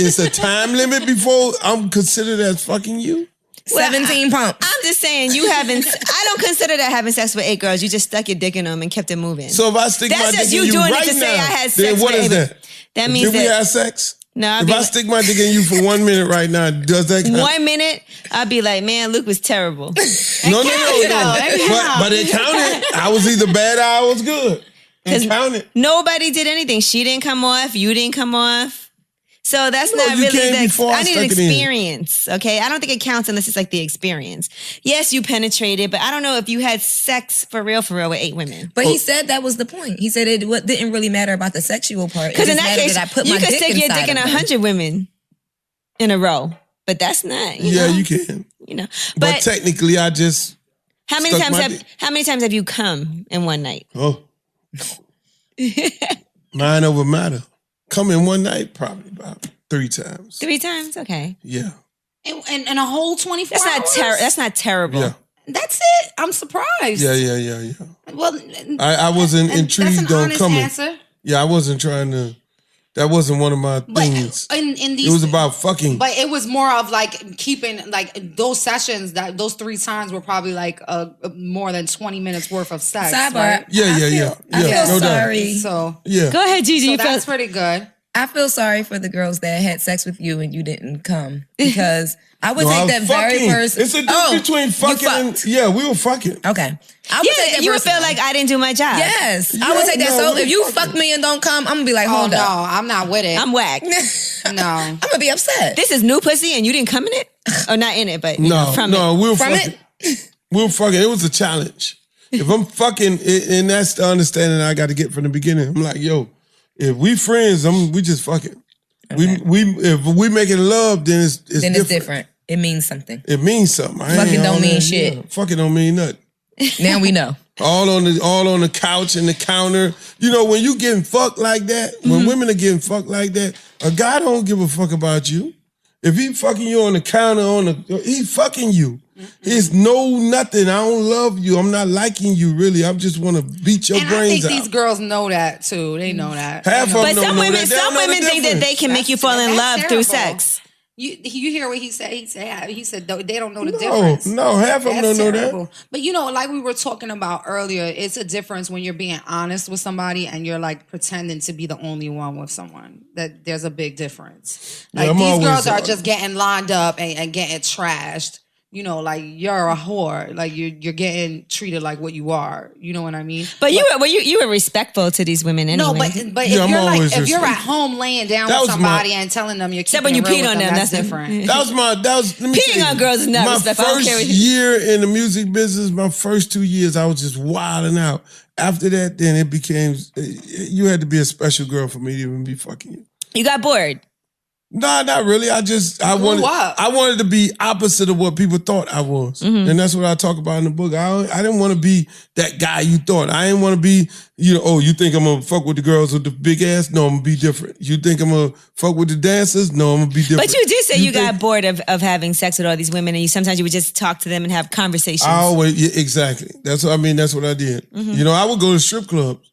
it's a time limit before I'm considered as fucking you? 17 pumps. I'm just saying, I don't consider that having sex with 8 girls. You just stuck your dick in them and kept it moving. So if I stick That's my just dick you in you doing it right to say now, I had then sex what with is Ava. that? That means Did we that- have sex? No, I'll If be I like- stick my dick in you for 1 minute right now, does that count? 1 minute, I'll be like, man, Luke was terrible. No. It counts. But it counted. I was either bad or I was good. It counted. Nobody did anything. She didn't come off. You didn't come off. So that's No, not you really came the. before I I need an stuck it in. experience. Okay, I don't think it counts unless it's like the experience. Yes, you penetrated, but I don't know if you had sex for real with 8 women. But he said that was the point. He said it didn't really matter about the sexual part. Because in just that mattered case, that I put you my could dick stick your inside dick in of them. 100 women in a row, but that's not. You Yeah, know, you can. You know, But but technically, I just how many stuck times my have dick. how many times have you come in one night? Oh. Mind over matter. Come in one night, probably about 3 times. 3 times? Okay, Yeah. In a whole 24 that's hours? That's not terrible. Yeah. That's it. I'm surprised. Yeah. Well, I wasn't and intrigued that's an on honest coming. answer. Yeah, I wasn't trying to. That wasn't one of my But things. in these, It was about fucking. But it was more of like keeping like those sessions. Those 3 times were probably like more than 20 minutes worth of sex. Sidebar. Right? Yeah. I feel No doubt. sorry. So Yeah. Go ahead, Gigi. so You that's felt- pretty good. I feel sorry for the girls that had sex with you and you didn't come because I would No, I take was that very fucking. first. It's a difference between you fucking and fucked. yeah, we were fucking. Okay, I would take yeah, that you would feel personal. like I didn't do my job. Yes, I would Yeah, take that. no, So we if you fucking- fuck me and don't come, I'm gonna be like, Oh hold no, up. I'm not with it. I'm whack. No. I'm gonna be upset. This is new pussy and you didn't come in it? Or not in it, but you know, from no, it. we were From fucking. We were fucking. It was a challenge. If I'm fucking, and that's the understanding I got to get from the beginning. I'm like, yo, if we friends, we just fucking. Okay. If we making love, then it's Then different. it's different. It means something. It means something. I Fucking ain't don't all mean that, shit. yeah. Fucking don't mean nothing. Now we know. All on the couch and the counter. You know, when you getting fucked like that, when women are getting fucked like that, a guy don't give a fuck about you. If he fucking you on the counter, he fucking you. It's no nothing. I don't love you. I'm not liking you really. I just want to beat your And I brains think out. these girls know that too. They know that. Half They know of But them some don't know women, that. They don't some know the women think that they difference. can make you fall in love That's through terrible. sex. You hear what he said? He said they don't know the No, difference. no, half of them That's don't know terrible. that. But you know, like we were talking about earlier, it's a difference when you're being honest with somebody and you're like pretending to be the only one with someone. That there's a big difference. Yeah, Like I'm these always girls are honest. just getting lined up and getting trashed. you know, like you're a whore, like you're getting treated like what you are. You know what I mean? But you were respectful to these women anyway. No, but Yeah, I'm if you're like always if you're at respectful. home laying down That with was somebody and telling them you're Except keeping when you it real peed with on them, them, that's that's different. Let me Peeing tell you, on girls is not my respect. I don't first care what you- year in the music business, my first 2 years, I was just wilding out. After that, then it became, you had to be a special girl for me to even be fucking you. You got bored. No, not really. I grew up. wanted to be opposite of what people thought I was. And that's what I talk about in the book. I didn't want to be that guy you thought. I didn't want to be, you think I'm going to fuck with the girls with the big ass? No, I'm going to be different. You think I'm going to fuck with the dancers? No, I'm going to be different. But you did say you think- got bored of having sex with all these women, and sometimes you would just talk to them and have conversations. Exactly. That's what I did. I would go to strip clubs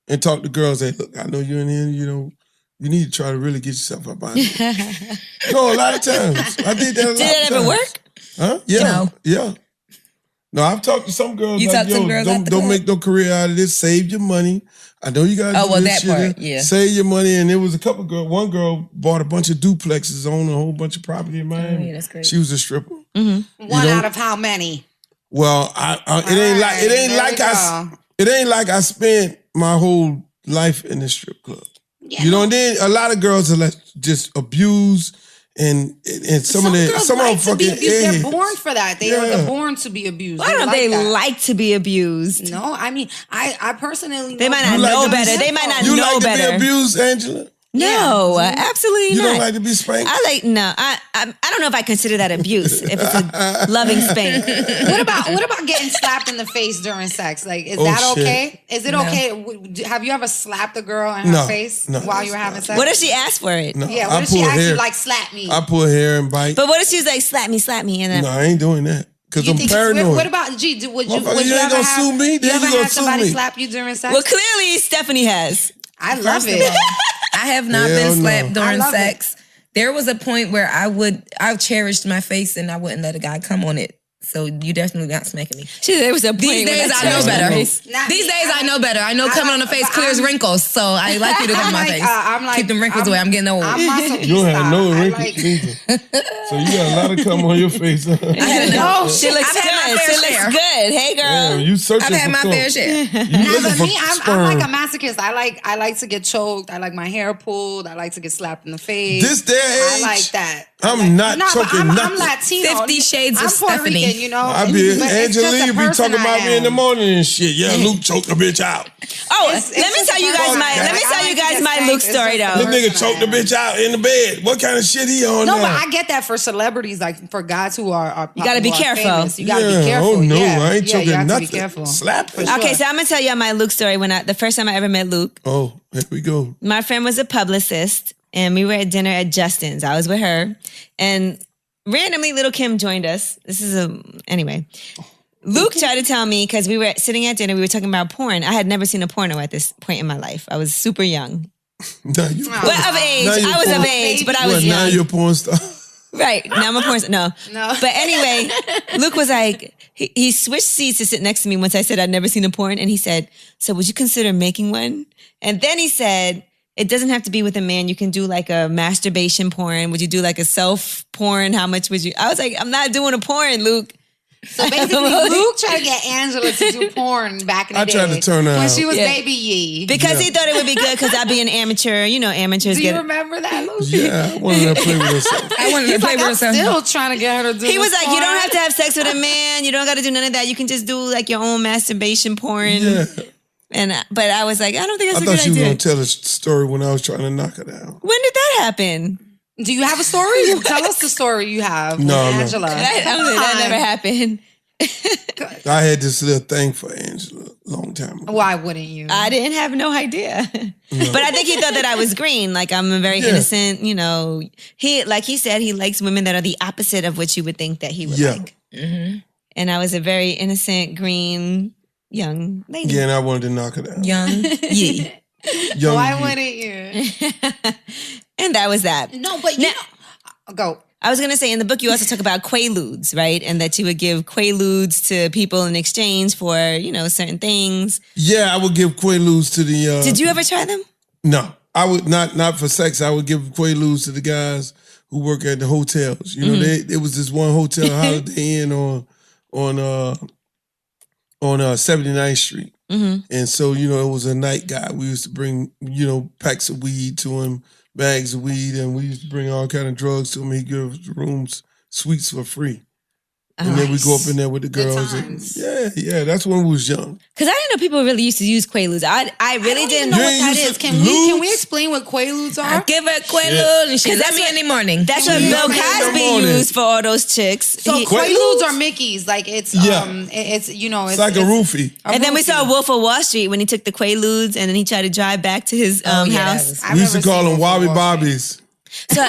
and talk to girls. Hey, look, I know you're in here, you need to try to really get yourself up out of it. No, a lot of times. I did that a lot of times. Did it ever work? Huh? Yeah. No. Yeah. No, I've talked to some girls You like, talked to some girls at the don't club? make no career out of this. Save your money. I know you guys do this that shit. part, yeah. Save your money. And there was a couple girls. One girl bought a bunch of duplexes, owned a whole bunch of property in Miami. yeah, that's great. She was a stripper. One out of how many? Well, it ain't like I spent my whole life in the strip club. Yeah, And then a lot of girls are like just abused and some of them girls fucking to be abused. They're eggheads. born for that. They're born to be abused. I don't know if they that. like to be abused. No, I mean, I personally They might know- not You like know to be- better. They might not You know like to better. be abused, Angela? No, absolutely You not. don't like to be spanked? I don't know if I consider that abuse. If it's a loving spank. What about getting slapped in the face during sex? Like, is Oh, that shit. okay? Is it okay? Have you ever slapped a girl in her No, face no, while you were that's having not- sex? What if she asked for it? No, Yeah, I what if she pull asked hair. you like slap me? I pull hair and bite. But what if she was like, slap me, and then No, I ain't doing that. Because I'm think paranoid. What about G? Would you Motherfucker, you ain't ever gonna have, sue me? You Then ever you gonna had sue somebody me. slap you during sex? well, clearly Stephanie has. I love First of it. all, I have not Hell been slapped no. I during love sex. There was a point where I cherished my face and I wouldn't let a guy come on it. So you definitely not smacking me. There was a point These when days I know cherished better. my These face. Not days me. I know better. I know coming on the face but clears I'm- wrinkles. So I like you to come on my face. I'm like, keep them wrinkles away. I'm getting old. I'm masochista. You don't have no I wrinkles like- either. So you got a lot of cum on your face. No, She looks I've had my good. fair She looks share. good. Hey, girl. Damn, you searching I've had for my cum. fair share. You Nah, looking but for me, I'm sperm. like a masochist. I like to get choked. I like my hair pulled. I like to get slapped in the face. This day and I age, like that. I'm not but choking I'm nothing. Latino. 50 Shades I'm of Puerto Stephanie. Rican, you know. I be But it's Angela just Yee the be person talking about I me in the am. morning and shit. Yeah, Luke choked the bitch out. Oh, It's let me just tell you the guys person my I am. let me Like, tell I you like to guys get my spanked. Luke It's story just though. the This nigga person I choked the am. bitch out in the bed. What kind of shit he on No, now? but I get that for celebrities, like for guys who are You gotta be who are careful. famous. You gotta Yeah, be careful. oh no, yeah. I ain't yeah, choking you have nothing. to be careful. Slap it. Sure. Okay, so I'm gonna tell you my Luke story. The first time I ever met Luke, Oh, here we go. my friend was a publicist, and we were at dinner at Justin's. I was with her, and randomly, little Kim joined us. Anyway. Luke tried to tell me, because we were sitting at dinner, we were talking about porn. I had never seen a porno at this point in my life. I was super young. Now you But of age. Now you're I was of porn- age, but I Well, was now young. you're a porn star. Right. Now I'm a porn star. No. No. But anyway, Luke was like, he switched seats to sit next to me once I said I'd never seen a porn. And he said, so would you consider making one? And then he said, it doesn't have to be with a man. You can do like a masturbation porn. Would you do like a self porn? How much would you? I was like, I'm not doing a porn, Luke. So basically, Luke tried to get Angela to do porn back in the I day. tried to turn her when out. she was Yeah. baby Yee. Because he thought it would be good because I'd be an amateur. You know, amateurs Do you get. remember that, Luke? Yeah, I wanted her to play with herself. I wanted to He's play like, with I'm herself. still trying to get her to do He was this like, you don't porn. have to have sex with a man. You don't got to do none of that. You can just do like your own masturbation porn. Yeah. But I was like, I don't think I that's a thought good she was idea. going to tell a story when I was trying to knock her down. When did that happen? Do you have a story? Tell us the story you have with No. Angela. That never happened. I had this little thing for Angela a long time ago. Why wouldn't you? I didn't have no idea. But I think he thought that I was green. Like I'm a very Yeah. innocent, you know. Like he said, he likes women that are the opposite of what you would think that he would Yeah. like. And I was a very innocent, green, young lady. Yeah, and I wanted to knock her down. Young Yee. Young Why Yee. wouldn't you? And that was that. No, but you know, go. I was going to say, in the book, you also talk about quaaludes, right? And that you would give quaaludes to people in exchange for, you know, certain things. Yeah, I would give Quaaludes to the... Did you ever try them? No, I would not for sex. I would give Quaaludes to the guys who work at the hotels. You know, there was this one hotel, Holiday Inn on 79th Street. And so, you know, it was a night guy. We used to bring, you know, packs of weed to him, bags of weed, and we used to bring all kind of drugs to him. He'd give us the rooms, suites for free. And then we go up in there with the girls. And, yeah, that's when we was young. Because I didn't know people really used to use Quaaludes. I really didn't know what that is. Can we explain what Quaaludes are? I give her a Quaalude and she let me in the morning. That's what Bill Cosby used for all those chicks. So Quaaludes are Mickeys. Like it's you know, it's like a roofie. And then we saw Wolf of Wall Street when he took the Quaaludes and then he tried to drive back to his house. We used to call them Wobby Bobbies. So,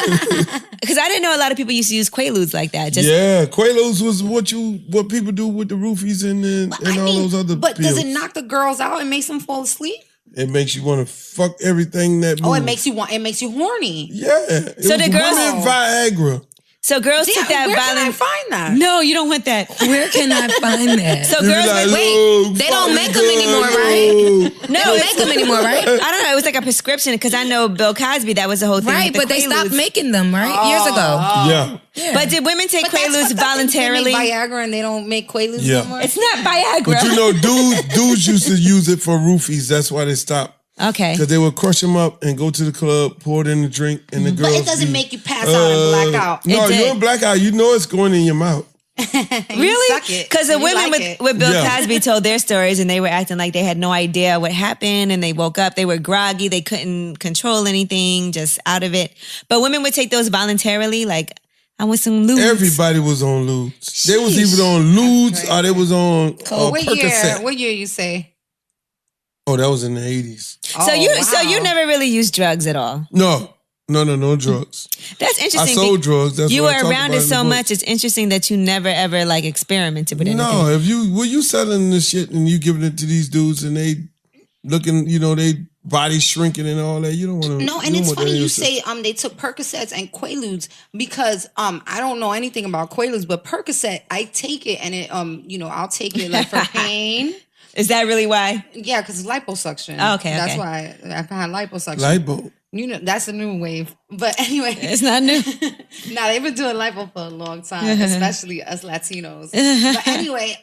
because I didn't know a lot of people used to use Quaaludes like that. Quaaludes was what people do with the roofies and all those other But pills. does it knock the girls out and makes them fall asleep? It makes you want to fuck everything that moves. Oh, it makes you horny. Yeah. So the girls Viagra. So girls took that where violent. can I find that? No, you don't want that. Where can I find that? So girls wait, they don't make them anymore, right? No, they don't make them anymore, right? I don't know. It was like a prescription because I know Bill Cosby. That was the whole thing. Right, but they stopped making them, right? Years ago. Yeah. But did women take Quaaludes voluntarily? They make Viagra and they don't make Quaaludes anymore? It's not Viagra. But you know, dudes used to use it for roofies. That's why they stopped. Okay. Because they would crush them up and go to the club, pour it in the drink, and the girls. But it doesn't make you pass out and black out. No, you don't black out. You know it's going in your mouth. Really? Because the women with Bill Cosby told their stories and they were acting like they had no idea what happened and they woke up, they were groggy, they couldn't control anything, just out of it. But women would take those voluntarily, like, I want some lewds. Everybody was on lewds. They was either on lewds or they was on Percocet. What year you say? Oh, that was in the 80s. So you never really used drugs at all? No drugs. That's interesting. I sold drugs. That's you what were I talked around about it so much. It's interesting that you never ever like experimented with anything. No, if you selling this shit and you giving it to these dudes and they looking, you know, they body shrinking and all that, you don't want to. No, and it's funny you say they took Percocets and Quaaludes because I don't know anything about Quaaludes, but Percocet I take it and it you know, I'll take it like for pain. Is that really why? Yeah, because liposuction. Oh, okay, that's why I've had liposuction. Lipo. You know, that's a new wave. But anyway. It's not new. Nah, they've been doing lipo for a long time, especially us Latinos. But anyway,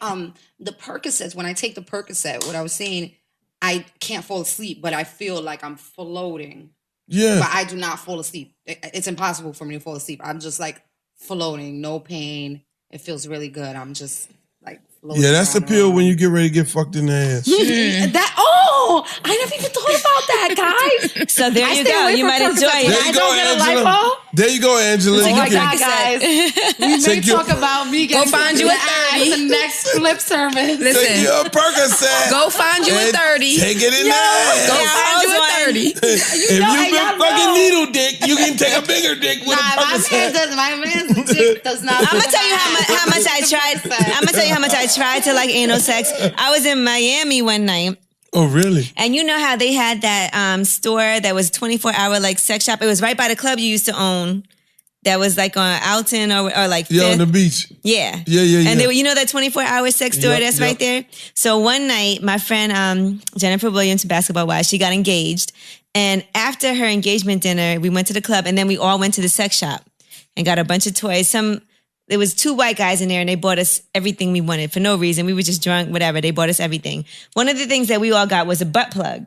the Percocets, when I take the Percocet, what I was saying, I can't fall asleep, but I feel like I'm floating. Yeah. But I do not fall asleep. It's impossible for me to fall asleep. I'm just like floating, no pain. It feels really good. I'm just like floating. Yeah, that's the pill when you get ready to get fucked in the ass. I never even thought about that, guys. So there you go. You might enjoy it. There you go, Angela. There you go, Angela. Oh my God, guys. We may talk about me getting find you a 30. The next flip service. Listen. Take you a Percocet. Go find you a 30. Take it in the ass. Go find you a 30. If you've been fucking needle dick, you can take a bigger dick with a Percocet. My man's dick does not. I'm gonna tell you how much I tried. I'm gonna tell you how much I tried to like anal sex. I was in Miami one night. Oh, really? And you know how they had that store that was 24-hour like sex shop? It was right by the club you used to own. That was like on Alton or like Fifth. Yeah, on the beach. Yeah. Yeah. And they were, you know that 24-hour sex store that's right there? So one night, my friend Jennifer Williams, basketball wise, she got engaged. And after her engagement dinner, we went to the club and then we all went to the sex shop and got a bunch of toys. There was 2 white guys in there and they bought us everything we wanted for no reason. We were just drunk, whatever. They bought us everything. One of the things that we all got was a butt plug.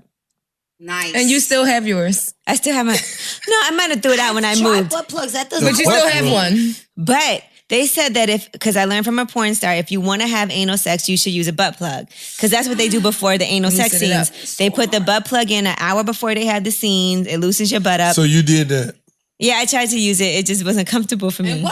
Nice. And you still have yours. I still have no, I might have threw it out when I moved. Butt plugs, that doesn't But you still have one. But they said that because I learned from a porn star, if you want to have anal sex, you should use a butt plug. Because that's what they do before the anal sex scenes. They put the butt plug in an hour before they have the scenes. It loosens your butt up. So you did that? Yeah, I tried to use it. It just wasn't comfortable for me.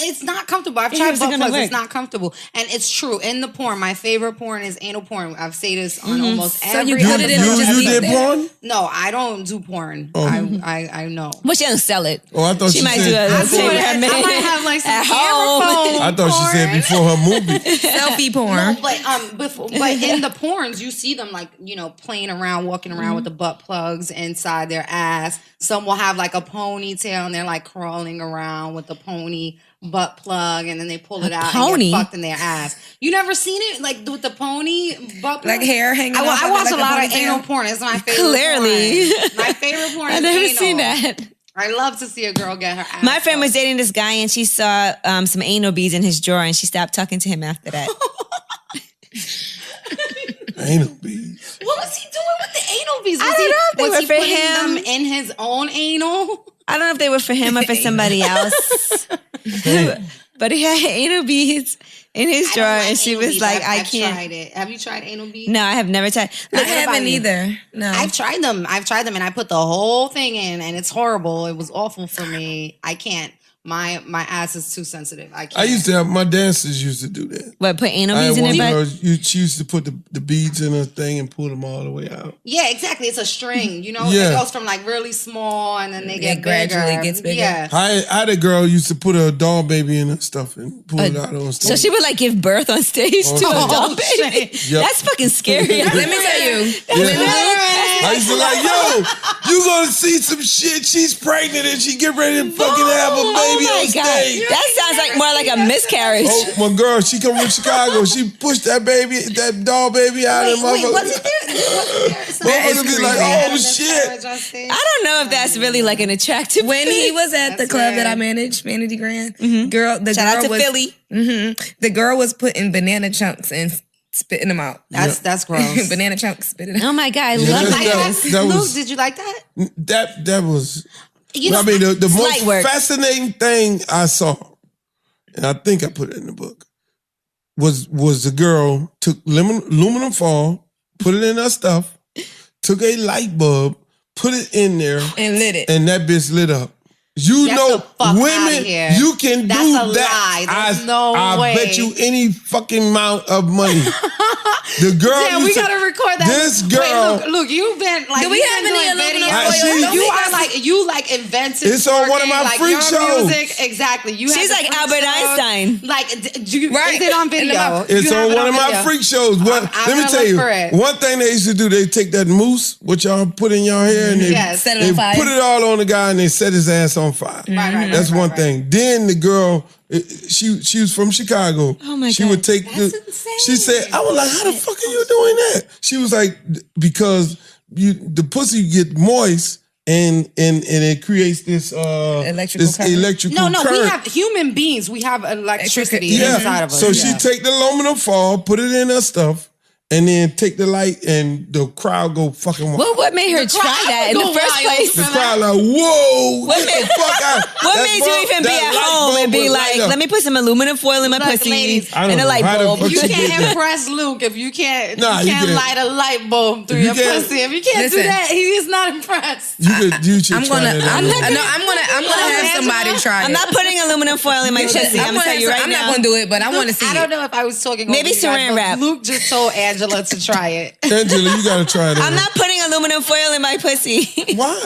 It's not comfortable. I've tried butt plugs. It's not comfortable. And it's true. In the porn, my favorite porn is anal porn. I've said this on almost every. So you put it in and just you did porn? No, I don't do porn. Oh. I know. But she doesn't sell it. Oh, I thought she she might said, do a I might have like some camera phone. I thought she said before her movie. Selfie porn. No, but in the porns, you see them like, you know, playing around, walking around with the butt plugs inside their ass. Some will have like a ponytail and they're like crawling around with the pony butt plug, and then they pull it out and get fucked in their ass. You never seen it like with the pony butt plug? Like hair hanging off? I watch like a lot of anal porn. It's my favorite. Clearly. porn. My favorite porn. I've is never anal. seen that. I love to see a girl get her ass. My friend was fucked. dating this guy and she saw some anal beads in his drawer and she stopped talking to him after that. Anal beads. What was he doing with the anal beads? I don't know if they Was were he for putting him. them in his own anal? I don't know if they were for him or for somebody else. But he had anal beads in his I drawer don't like and she anal was beads. like, I've I can't. tried it. Have you tried anal beads? No, I have never tried. I Look, haven't either. No. I've tried them and I put the whole thing in and it's horrible. It was awful for me. I can't. My ass is too sensitive. I can't. I used to have, my dancers used to do that. what, put anal I beads had in one their girl, butt? she used to put the beads in her thing and pull them all the way out. Yeah, exactly. It's a string, you know? Yeah. It goes from like really small and then they get gradually bigger. gets bigger. Yeah. I had a girl used to put a doll baby in her stuff and pull it out on stage. So she would like give birth on stage to a doll baby. shit. Yep. That's fucking scary. Let me tell you. I used to like, yo, you gonna see some shit. She's pregnant and she get ready to fucking have a baby Oh on my God. stage. That sounds like more like a miscarriage. Oh, my girl, she come from Chicago. She pushed that doll baby out of Wait, motherfucker. wasn't there Motherfuckers be like, oh shit. I don't know if that's really like an attractive When thing. he was at the That's club that I weird. managed, Vanity Grand, Shout out to was, Philly. The girl was putting banana chunks and spitting them out. That's gross. Banana chunks, spitting them out. Oh my God, I Yeah, love that- that. that Luke, was- did you like that? That was, You know, I mean, the light most work. fascinating thing I saw, and I think I put it in the book, was the girl took aluminum foil, put it in her stuff, took a light bulb, put it in there, And lit it. and that bitch lit up. You Get know, the fuck outta women, here. you can That's do a that. lie. There's no I way. bet you any fucking amount of money. The girl, Yeah, we used to- gotta record that. This girl, Wait, Luke, you've been like, Do we you've have been any doing aluminum videos. foil? Don't You make are us- like, you like inventive. It's on one of my twerking, like freak your shows. Music, exactly. You She's have the like freak Albert shows. Einstein. Like, Right. is it on In the video? mouth. It's You have on it one of my video? freak shows. What? I'm Let me gonna tell look you, for it. one thing they used to do, they take that mousse, what y'all put in your hair, and they, Yes. Set it they on fire. put it all on the guy and they set his ass on fire. Right, That's one right. thing. Then the girl, she was from Chicago. Oh my she God. would take That's the. insane. She said, "I was like, how the fuck are you doing that?" She was like, "Because the pussy get moist." And it creates this Electrical current. electrical No, current. we have human beings. We have electricity Yeah. inside of us. So she take the aluminum foil, put it in her stuff, and then take the light, and the crowd go fucking wild. What made her The try crowd that in would the go first wild. place? The crowd like, whoa, What get made- the fuck out. What That made you bulb- even be that at light home bulb and be would light like, up. let me put some aluminum foil in my Look, pussy ladies, I don't and a know light how the bulb? fuck You she did can't that. impress Luke if you can't. Nah, you you can't can't. light a light bulb through You your can't. pussy. If you can't do Listen. that, he is not impressed. You should I'm try gonna, that. I'm out. gonna have somebody try it. I'm not putting aluminum foil in my pussy. I'm gonna tell you right I'm now. not gonna do it, but I want to see I it. don't know if I was talking. Maybe over you guys, saran but wrap. Luke just told Angela to try it. Angela, you gotta try that. I'm not putting aluminum foil in my pussy Why?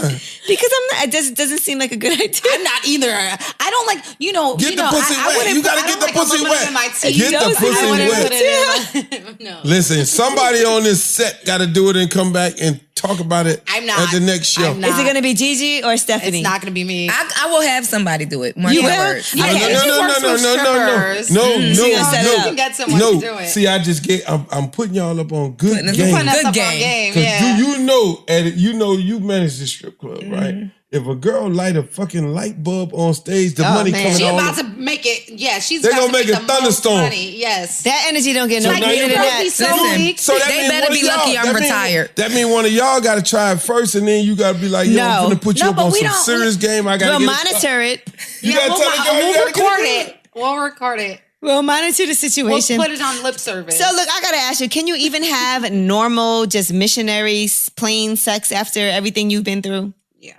because I'm not. It just doesn't seem like a good idea. I'm not either. I don't like. Get the pussy I wet. wouldn't You put- gotta I get don't the like pussy aluminum wet. in my tea. Get the don't pussy I wouldn't wet. put it in. No. Listen, somebody on this set got to do it and come back and talk about it I'm not. at the next show. I'm not. Is it gonna be Gigi or Stephanie? It's not going to be me. I will have somebody do it. Mark You my will? words. Yeah, Okay. she works with strippers. No, So you're gonna set it You up. can get someone to do it. See, I just get. I'm putting y'all up on good Putting us- game. Putting us Good up on game. game. Cause Yeah. do you know you manage the strip club, right? If a girl light a fucking light bulb on stage, the Oh, money man. coming She on. about to make it. Yeah, she's They about gonna to make make a the most thunderstorm. money. Yes. That energy don't get no So now greater you than broke that. me so Listen, weak. So that They means better one be of y'all- lucky I'm that mean- retired. That means one of y'all got to try it first, and then you got to be like, yo, No. I'm gonna put you No, up but on we some don't- serious game. I got We'll to monitor it. You gotta tell the girl, you we'll gotta get record it. it. We'll record it. We'll monitor the We'll situation. put it on lip service. So look, I gotta ask you: can you even have normal, just missionary, plain sex after everything you've been through? Yeah.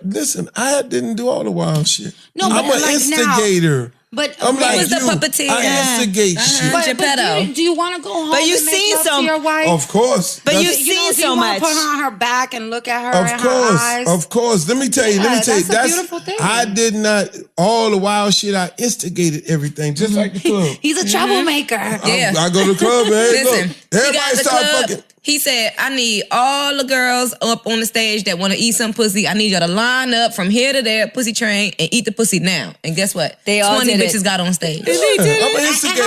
Listen, I didn't do all the wild shit. No, I'm but an like instigator. But I'm like was the you. puppeteer. I instigate shit. But Geppetto. do you want to go home? But you and make seen love some- to your wife? Of course. But That's- you You know, seen do so you want much. to put her on her back and look at her Of in course, her eyes? of course. Let me tell you. Yeah, that's a beautiful thing. I did not all the wild shit. I instigated everything, just like the club. He's a troublemaker. Yeah. I go to the club, man. Listen, Look, everybody got the start club. fucking. He said, I need all the girls up on the stage that want to eat some pussy. I need y'all to line up from here to there, pussy train, and eat the pussy now. And guess what? They all 20 did it. bitches got on stage. I'm an And instigator.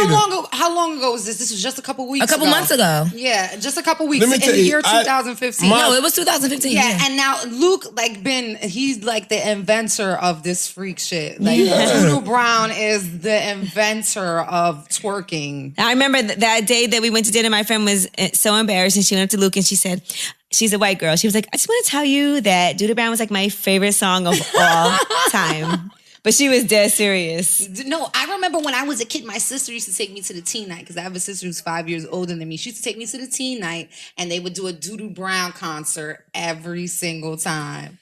how long ago was this? This was just a couple weeks A couple months ago. Yeah, just a couple weeks Let me in tell the you, year 2015. No, it was 2015. Yeah, and now Luke, he's like the inventor of this freak shit. Like, Doodle Brown is the inventor of twerking. I remember that day that we went to dinner, my friend was so embarrassed, and she went up to Luke and she said, she's a white girl. She was like, I just want to tell you that Doodle Brown was like my favorite song of all time. But she was dead serious. No, I remember when I was a kid, my sister used to take me to the teen night because I have a sister who's 5 years older than me. She used to take me to the teen night and they would do a Doodle Brown concert every single time.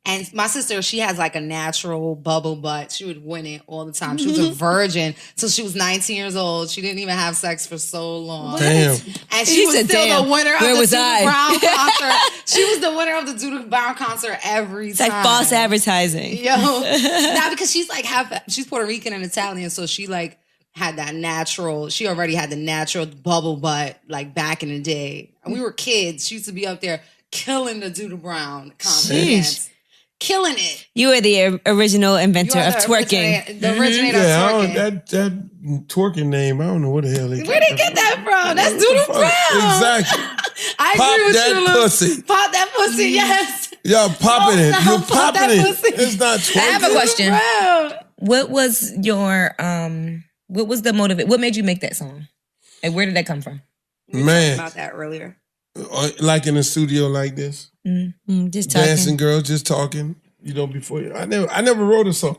And my sister, she has like a natural bubble butt. She would win it all the time. She was a virgin till she was 19 years old. She didn't even have sex for so long. Damn. And she was said, still "Damn, the winner of where the was Doodle I?" Brown concert. She was the winner of the Doodle Brown concert every It's time. like false advertising. Yo, now because she's like she's Puerto Rican and Italian, so she like had that natural. She already had the natural bubble butt like back in the day. And we were kids. She used to be up there killing the Doodle Brown concert dance. Killing it. You were the original inventor of twerking. The originator of Yeah, twerking. that twerking name, I don't know what the hell they Where did they get that from? That's Doodle Brown. Exactly. I Pop agree with that you, Luke. pussy. Pop that pussy, yes. Y'all popping it. no, You're pop that popping it. pussy. It's not twerking. I have a question. Brown. What was your, what was the motive? What made you make that song? And where did that come from? Man, About that earlier. like in a studio like this, Just talking. dancing girls, just talking. You know, before I never wrote a song.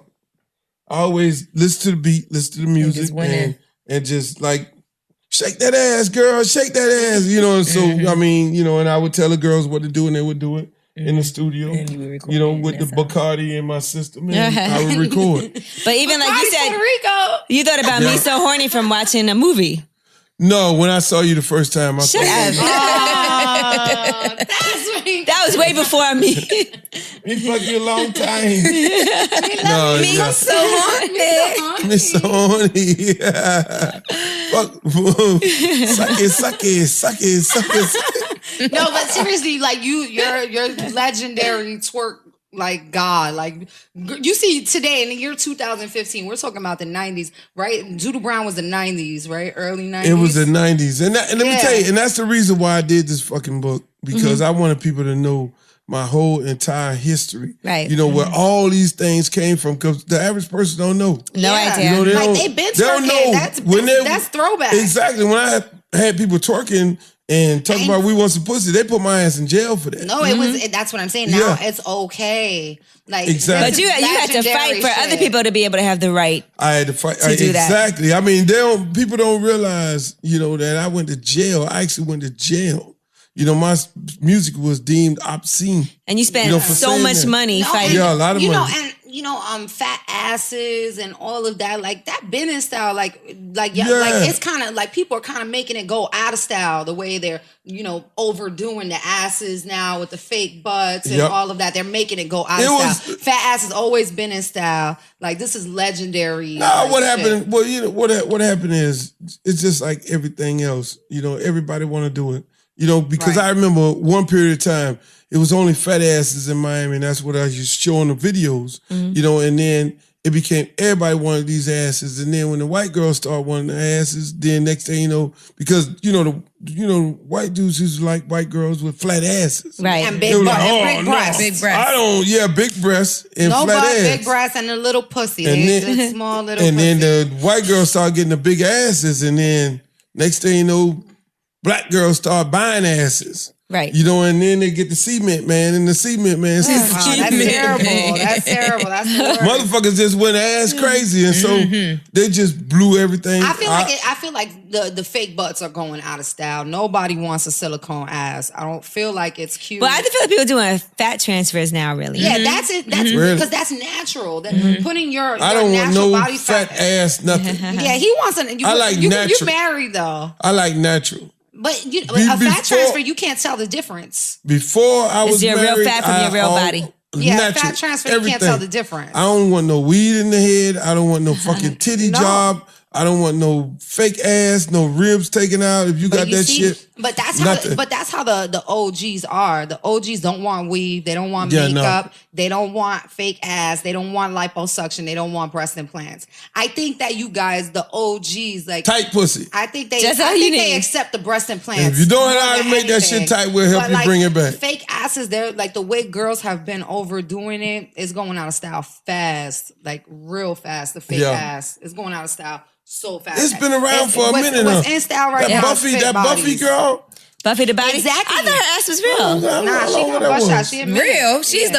I always listen to the beat, listen to the music, just went in. and just like shake that ass, girl, shake that ass. You know, and so I mean, you know, and I would tell the girls what to do, and they would do it in the studio. And you would record You know, it in with the that song. Bacardi in my system, and I would record. But even like you said, Puerto Rico. you thought about me so horny from watching a movie. No, when I saw you the first time, I Shut thought, up. That's right. That was way before me. me fuck you a long time. No, Me yeah. so horny. Me so horny. Fuck. Suck it. No, but seriously, like you're legendary twerk like God. Like you see today in the year 2015, we're talking about the 90s, right? Doodle Brown was the 90s, right? Early 90s. It was the 90s. And let me Yeah. tell you, and that's the reason why I did this fucking book, because I wanted people to know my whole entire history. Right. You know, where all these things came from, because the average person don't know. No idea. You know, they Like don't, they been they don't twerking. know. That's throwback. Exactly. When I had people twerking and talking about we want some pussy, they put my ass in jail for that. No, it was. That's what I'm saying. Now Yeah. it's okay. Like Exactly. But you had to fight for other people to be able to have the right. I had to fight. To do that. Exactly. I mean, people don't realize, you know, that I went to jail. I actually went to jail. You know, my music was deemed obscene. And you spent You know, for so saying much that. money fighting. Yeah, a lot of you money. know, and fat asses and all of that, like that business style, like like it's kind of like people are kind of making it go out of style the way they're, you know, overdoing the asses now with the fake butts and Yep. all of that. They're making it go out It of was- style. Fat ass has always been in style. Like this is legendary. Nah, what shit. happened? Well, you know what happened is it's just like everything else. You know, everybody want to do it. You know, because Right. I remember one period of time it was only fat asses in Miami, and that's what I used to show on the videos. You know, and then it became everybody wanted these asses, and then when the white girls started wanting the asses, then next thing you know, because the white dudes used to like white girls with flat asses, Right. And They big were butt, like, and oh, big no, breasts. Big breasts. I don't, big breasts and No flat butt, ass. big breasts, and a little pussy. And They- then- the small little And pussy. then the white girls start getting the big asses, and then next thing you know, black girls start buying asses. Right. You know, and then they get the cement man, and the cement man says, Oh, that's terrible. That's terrible. That's the worst. motherfuckers just went ass crazy, and so they just blew everything. I feel like the fake butts are going out of style. Nobody wants a silicone ass. I don't feel like it's cute. But I feel like people doing fat transfers now, really. yeah, that's it. That's Really? because that's natural. That putting your I don't want natural no body fat ass nothing. Yeah, he wants an. I like you natural. married though, I like natural. but a before- fat transfer you can't tell the difference. Before I was your real married, fat from your real body. Yeah, natural, fat transfer you can't tell the difference. I don't want no weed in the head. I don't want no fucking titty No. job. I don't want no fake ass, no ribs taken out. If you got you that see, shit, But that's how the OGs are. The OGs don't want weave. They don't want makeup. No. They don't want fake ass. They don't want liposuction. They don't want breast implants. I think that you guys, the OGs, like tight pussy. I think they accept the breast implants. If you don't know how to make that shit tight, we'll help you bring it back. Fake asses, they're like the way girls have been overdoing it is going out of style fast, like real fast. The fake ass is going out of style. So fast. It's been around for a minute now. What's in style right now? That Buffy girl. Buffy the Body? Exactly. I thought her ass was real. Nah, she got bust shot. She real. She's one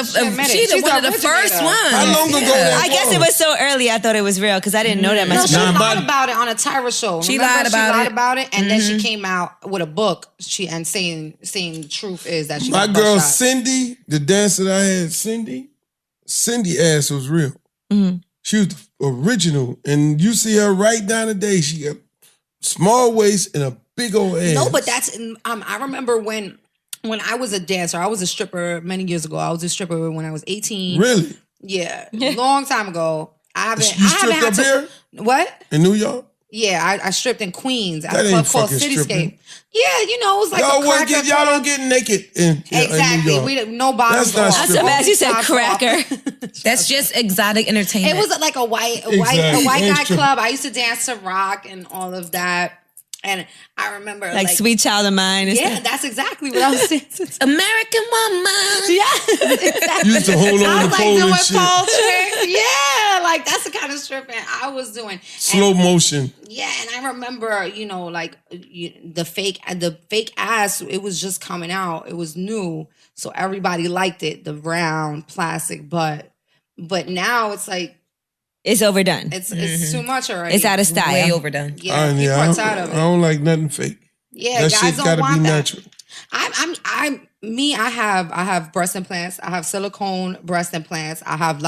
of the first ones. How long ago that I guess it was so early I thought it was real because I didn't know that much. No, she lied about it on a Tyra show. She lied about it. And then she came out with a book and saying the truth is that she My got girl bust shot. Cindy, the dancer that I had, Cindy ass was real. Mm-hmm. She was the original. And you see her right down today. She got small waist and a big old ass. No, but that's I remember when I was a dancer, I was a stripper many years ago. I was a stripper when I was 18. Really? Yeah, long time ago. You stripped up here? What? In New York? Yeah, I stripped in Queens at That a club ain't called fucking Cityscape. stripping. Yeah, you know, it was like y'all don't get naked in exactly. New York. No bottoms. That's not stripping. As you said, cracker. That's just exotic entertainment. It was like a white guy club. I used to dance to rock and all of that. And I remember like Sweet Child of Mine. Yeah, that's exactly what I was dancing to. American Woman. Yeah, exactly. You used to hold on to pole and shit. Pole tricks. Yeah, like that's the kind of stripping I was doing. Slow motion. Yeah, and I remember, you know, like the fake ass. It was just coming out. It was new, so everybody liked it. The round plastic butt, but now it's like. It's overdone. It's too much already. It's out of style. Way overdone. Yeah, people are tired of it. I don't like nothing fake. Yeah, that guys shit don't gotta want be that. natural. I have breast implants. I have silicone breast implants. I got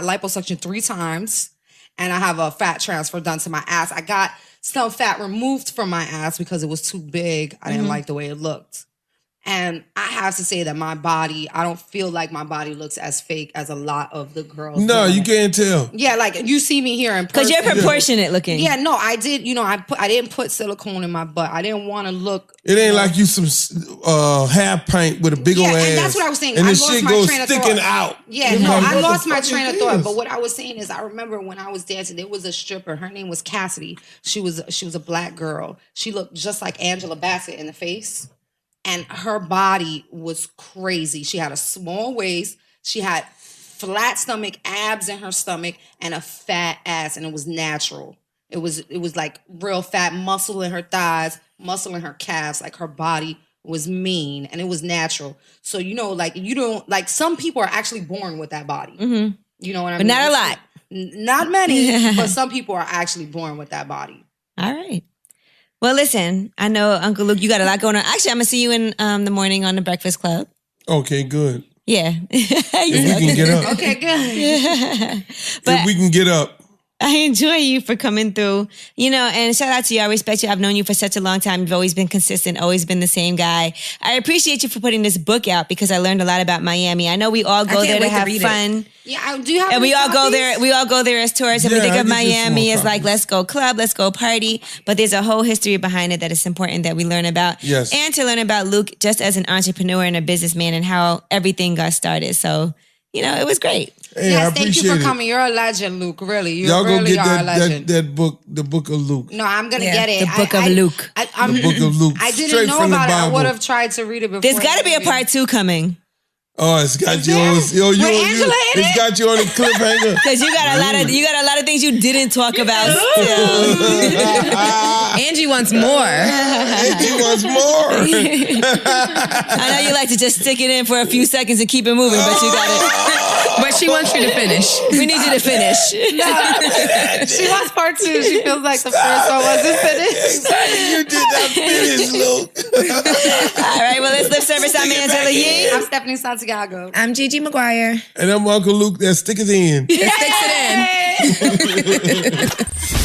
liposuction 3 times, and I have a fat transfer done to my ass. I got some fat removed from my ass because it was too big. I didn't like the way it looked. And I have to say that my body, I don't feel like my body looks as fake as a lot of the girls. No, you can't tell. Yeah, like you see me here in person. Because you're proportionate looking. Yeah, no, I did. You know, I didn't put silicone in my butt. I didn't want to look. It ain't like you some half pint with a big old ass. And that's what I was saying. And I the lost shit my goes train of sticking thought. out. Yeah, no, I lost my train of thought. But what I was saying is, I remember when I was dancing, there was a stripper. Her name was Cassidy. She was a black girl. She looked just like Angela Bassett in the face. And her body was crazy. She had a small waist. She had flat stomach, abs in her stomach, and a fat ass. And it was natural. It was like real fat muscle in her thighs, muscle in her calves. Like her body was mean and it was natural. So, you know, like you don't, like some people are actually born with that body. Mm-hmm. You know what I mean? But not a lot. Not many, but some people are actually born with that body. All right. Well, listen, I know, Uncle Luke, you got a lot going on. Actually, I'm going to see you in the morning on the Breakfast Club. Okay, good. Yeah. If we can get up. Okay, good. Yeah. But if we can get up. I enjoy you for coming through, you know, and shout out to you. I respect you. I've known you for such a long time. You've always been consistent, always been the same guy. I appreciate you for putting this book out because I learned a lot about Miami. I know we all go there to have fun. Yeah, do you have and we all copies? go there. We all go there as tourists, and we think of Miami as like, let's go club, let's go party. But there's a whole history behind it that is important that we learn about. Yes. And to learn about Luke just as an entrepreneur and a businessman and how everything got started. So, you know, it was great. Hey, yes, I thank you for it. coming. You're a legend, Luke. Really, you Y'all really go get are a legend. that book, the Book of Luke. No, I'm gonna get it. The Book of Luke. The Book of Luke. I didn't Straight know from the about it. I Bible. would have tried to read it before. There's got to be a part 2 coming. Oh, it's got Is you on. there? With Angela in it's it? got you on a cliffhanger. Because you got a lot of things you didn't talk about still. Angie wants more. Angie wants more. I know you like to just stick it in for a few seconds and keep it moving, but you got it. But she wants you to finish. We need you to finish. She wants part 2. She feels like the first one wasn't finished. You did not finish, Luke. All right, well, let's lip service. I'm Angela Yee. I'm Stephanie Santiago. I'm Gigi McGuire. And I'm Uncle Luke that stick it in. That sticks it in.